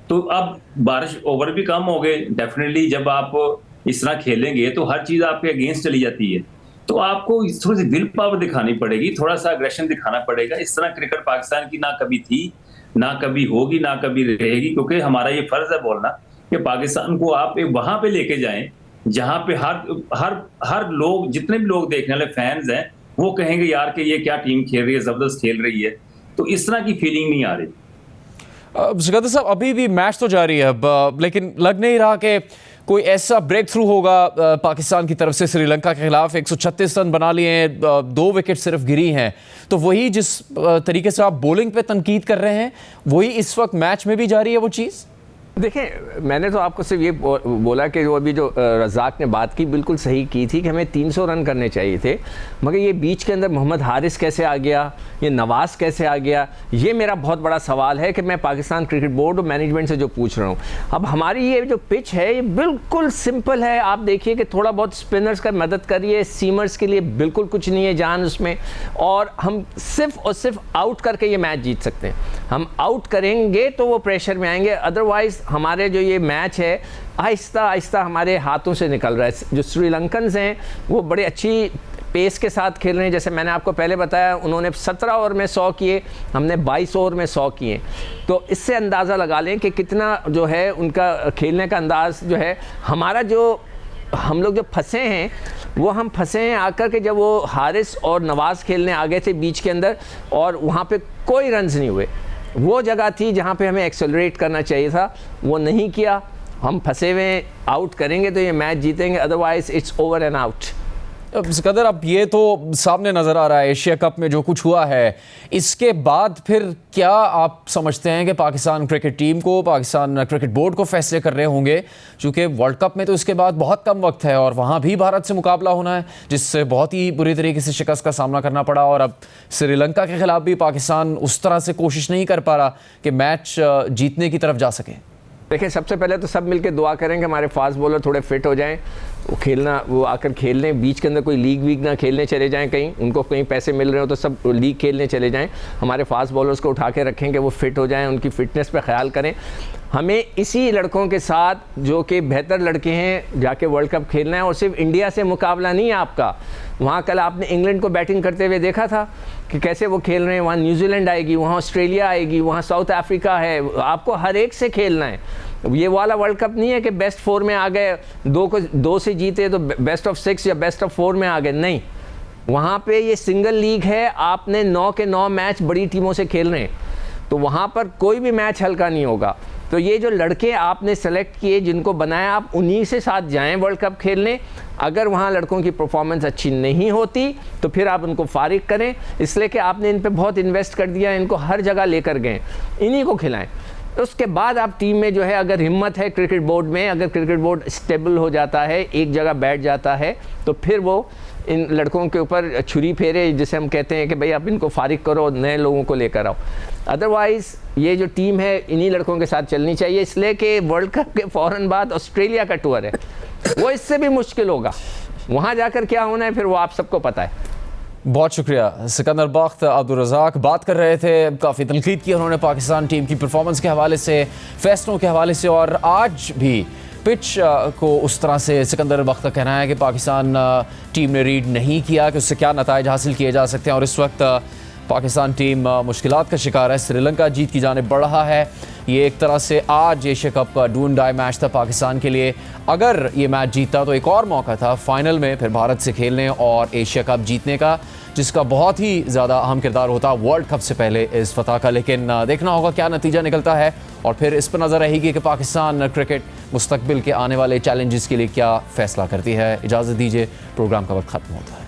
तो अब बारिश ओवर भी कम हो गए। डेफिनेटली जब आप इस तरह खेलेंगे तो हर चीज आपके अगेंस्ट चली जाती है, तो आपको थोड़ी सी विल पावर दिखानी पड़ेगी, थोड़ा सा अग्रेशन दिखाना पड़ेगा। इस तरह क्रिकेट पाकिस्तान की ना कभी थी, ना कभी होगी, ना कभी रहेगी, क्योंकि हमारा ये फर्ज है बोलना कि पाकिस्तान को आप वहां पे लेके जाएं जहां पे हर लोग, जितने भी लोग देखने वाले फैंस हैं, वो कहेंगे यार कि ये क्या टीम खेल रही है, जबरदस्त खेल रही है। तो इस तरह की फीलिंग नहीं आ रही। सिकंदर साहब, अभी भी मैच तो जारी है, लेकिन लग नहीं रहा कि कोई ऐसा ब्रेक थ्रू होगा पाकिस्तान की तरफ से। श्रीलंका के खिलाफ 136 रन बना लिए हैं, 2 विकेट सिर्फ गिरी हैं, तो वही जिस तरीके से आप बॉलिंग पे तनकीद कर रहे हैं, वही इस वक्त मैच में भी जारी है वो चीज़? देखिए, मैंने तो आपको सिर्फ ये बोला कि जो अभी जो रज़ाक ने बात की बिल्कुल सही की थी कि हमें 300 रन करने चाहिए थे, मगर ये बीच के अंदर मोहम्मद हारिस कैसे आ गया, ये नवाज़ कैसे आ गया, ये मेरा बहुत बड़ा सवाल है कि मैं पाकिस्तान क्रिकेट बोर्ड और मैनेजमेंट से जो पूछ रहा हूँ। अब हमारी ये जो पिच है ये बिल्कुल सिंपल है, आप देखिए कि थोड़ा बहुत स्पिनर्स का मदद करिए, सीमर्स के लिए बिल्कुल कुछ नहीं है जान उसमें, और हम सिर्फ और सिर्फ आउट करके ये मैच जीत सकते हैं। हम आउट करेंगे तो वो प्रेशर में आएंगे, अदरवाइज हमारे जो ये मैच है आहिस्ता आहिस्ता हमारे हाथों से निकल रहा है। जो श्रीलंकन्स हैं वो बड़े अच्छी पेस के साथ खेल रहे हैं, जैसे मैंने आपको पहले बताया उन्होंने 17 ओवर में 100 किए, हमने 22 ओवर में 100 किए, तो इससे अंदाज़ा लगा लें कि कितना जो है उनका खेलने का अंदाज़ जो है। हमारा जो हम लोग जो फंसे हैं वो हम फंसे हैं आकर के जब वो हारिस और नवाज़ खेलने आ गए थे बीच के अंदर, और वहाँ पे कोई रन्स नहीं हुए। वो जगह थी जहाँ पे हमें एक्सेलरेट करना चाहिए था, वो नहीं किया। हम फंसे हुए, आउट करेंगे तो ये मैच जीतेंगे, otherwise it's over and out. Sikandar, अब ये तो सामने नज़र आ रहा है एशिया कप में जो कुछ हुआ है, इसके बाद फिर क्या आप समझते हैं कि पाकिस्तान क्रिकेट टीम को, पाकिस्तान क्रिकेट बोर्ड को फैसले करने होंगे, क्योंकि वर्ल्ड कप में तो इसके बाद बहुत कम वक्त है और वहाँ भी भारत से मुकाबला होना है जिससे बहुत ही बुरी तरीके से शिकस्त का सामना करना पड़ा, और अब श्रीलंका के खिलाफ भी पाकिस्तान उस तरह से कोशिश नहीं कर पा रहा कि मैच जीतने की तरफ जा सके। देखिए, सबसे पहले तो सब मिलकर दुआ करें कि हमारे फास्ट बॉलर थोड़े फिट हो जाएं, वो आकर खेल लें, बीच के अंदर कोई लीग वीग ना खेलने चले जाएं, कहीं उनको कहीं पैसे मिल रहे हो तो सब लीग खेलने चले जाएं। हमारे फास्ट बॉलर्स को उठा के रखें कि वो फिट हो जाएं, उनकी फ़िटनेस पे ख्याल करें। हमें इसी लड़कों के साथ जो कि बेहतर लड़के हैं जाके वर्ल्ड कप खेलना है, और सिर्फ इंडिया से मुकाबला नहीं है आपका। वहाँ कल आपने इंग्लैंड को बैटिंग करते हुए देखा था कि कैसे वो खेल रहे हैं, वहाँ न्यूजीलैंड आएगी, वहाँ ऑस्ट्रेलिया आएगी, वहाँ साउथ अफ्रीका है, आपको हर एक से खेलना है। ये वाला वर्ल्ड कप नहीं है कि बेस्ट 4 में आ गए, 2 से जीते तो बेस्ट ऑफ 6 या बेस्ट ऑफ 4 में आ गए, नहीं। वहाँ पे ये सिंगल लीग है, आपने 9 के 9 मैच बड़ी टीमों से खेल रहे हैं, तो वहाँ पर कोई भी मैच हल्का नहीं होगा। तो ये जो लड़के आपने सेलेक्ट किए, जिनको बनाया, आप उन्हीं से साथ जाएं वर्ल्ड कप खेलने। अगर वहाँ लड़कों की परफॉर्मेंस अच्छी नहीं होती तो फिर आप उनको फारिग करें, इसलिए कि आपने इन पे बहुत इन्वेस्ट कर दिया, इनको हर जगह लेकर गए, इन्हीं को खिलाएं। उसके बाद आप टीम में जो है, अगर हिम्मत है क्रिकेट बोर्ड में, अगर क्रिकेट बोर्ड स्टेबल हो जाता है, एक जगह बैठ जाता है, तो फिर वो इन लड़कों के ऊपर छुरी फेरे, जिसे हम कहते हैं कि भाई आप इनको फारिग करो, नए लोगों को लेकर आओ। अदरवाइज़ ये जो टीम है इन्हीं लड़कों के साथ चलनी चाहिए, इसलिए कि वर्ल्ड कप के फ़ौरन बाद ऑस्ट्रेलिया का टूर है, वो इससे भी मुश्किल होगा। वहाँ जाकर क्या होना है फिर वो आप सबको पता है। बहुत शुक्रिया। सिकंदर बख्त अब्दुल रज़ाक बात कर रहे थे, काफ़ी तनकीद की उन्होंने पाकिस्तान टीम की परफॉर्मेंस के हवाले से, फैसलों के हवाले से, और आज भी पिच को उस तरह से सिकंदर बख्त का कहना है कि पाकिस्तान टीम ने रीड नहीं किया कि उससे क्या नताइज हासिल किए जा सकते हैं, और इस वक्त पाकिस्तान टीम मुश्किलात का शिकार है। श्रीलंका जीत की जानिब बढ़ रहा है। ये एक तरह से आज एशिया कप का डू एंड डाई मैच था पाकिस्तान के लिए। अगर ये मैच जीता तो एक और मौका था फाइनल में फिर भारत से खेलने और एशिया कप जीतने का, जिसका बहुत ही ज़्यादा अहम किरदार होता वर्ल्ड कप से पहले इस फतह का। लेकिन देखना होगा क्या नतीजा निकलता है, और फिर इस पर नज़र रहेगी कि पाकिस्तान क्रिकेट मुस्तकबिल के आने वाले चैलेंजेस के लिए क्या फ़ैसला करती है। इजाज़त दीजिए, प्रोग्राम का वक्त ख़त्म होता है।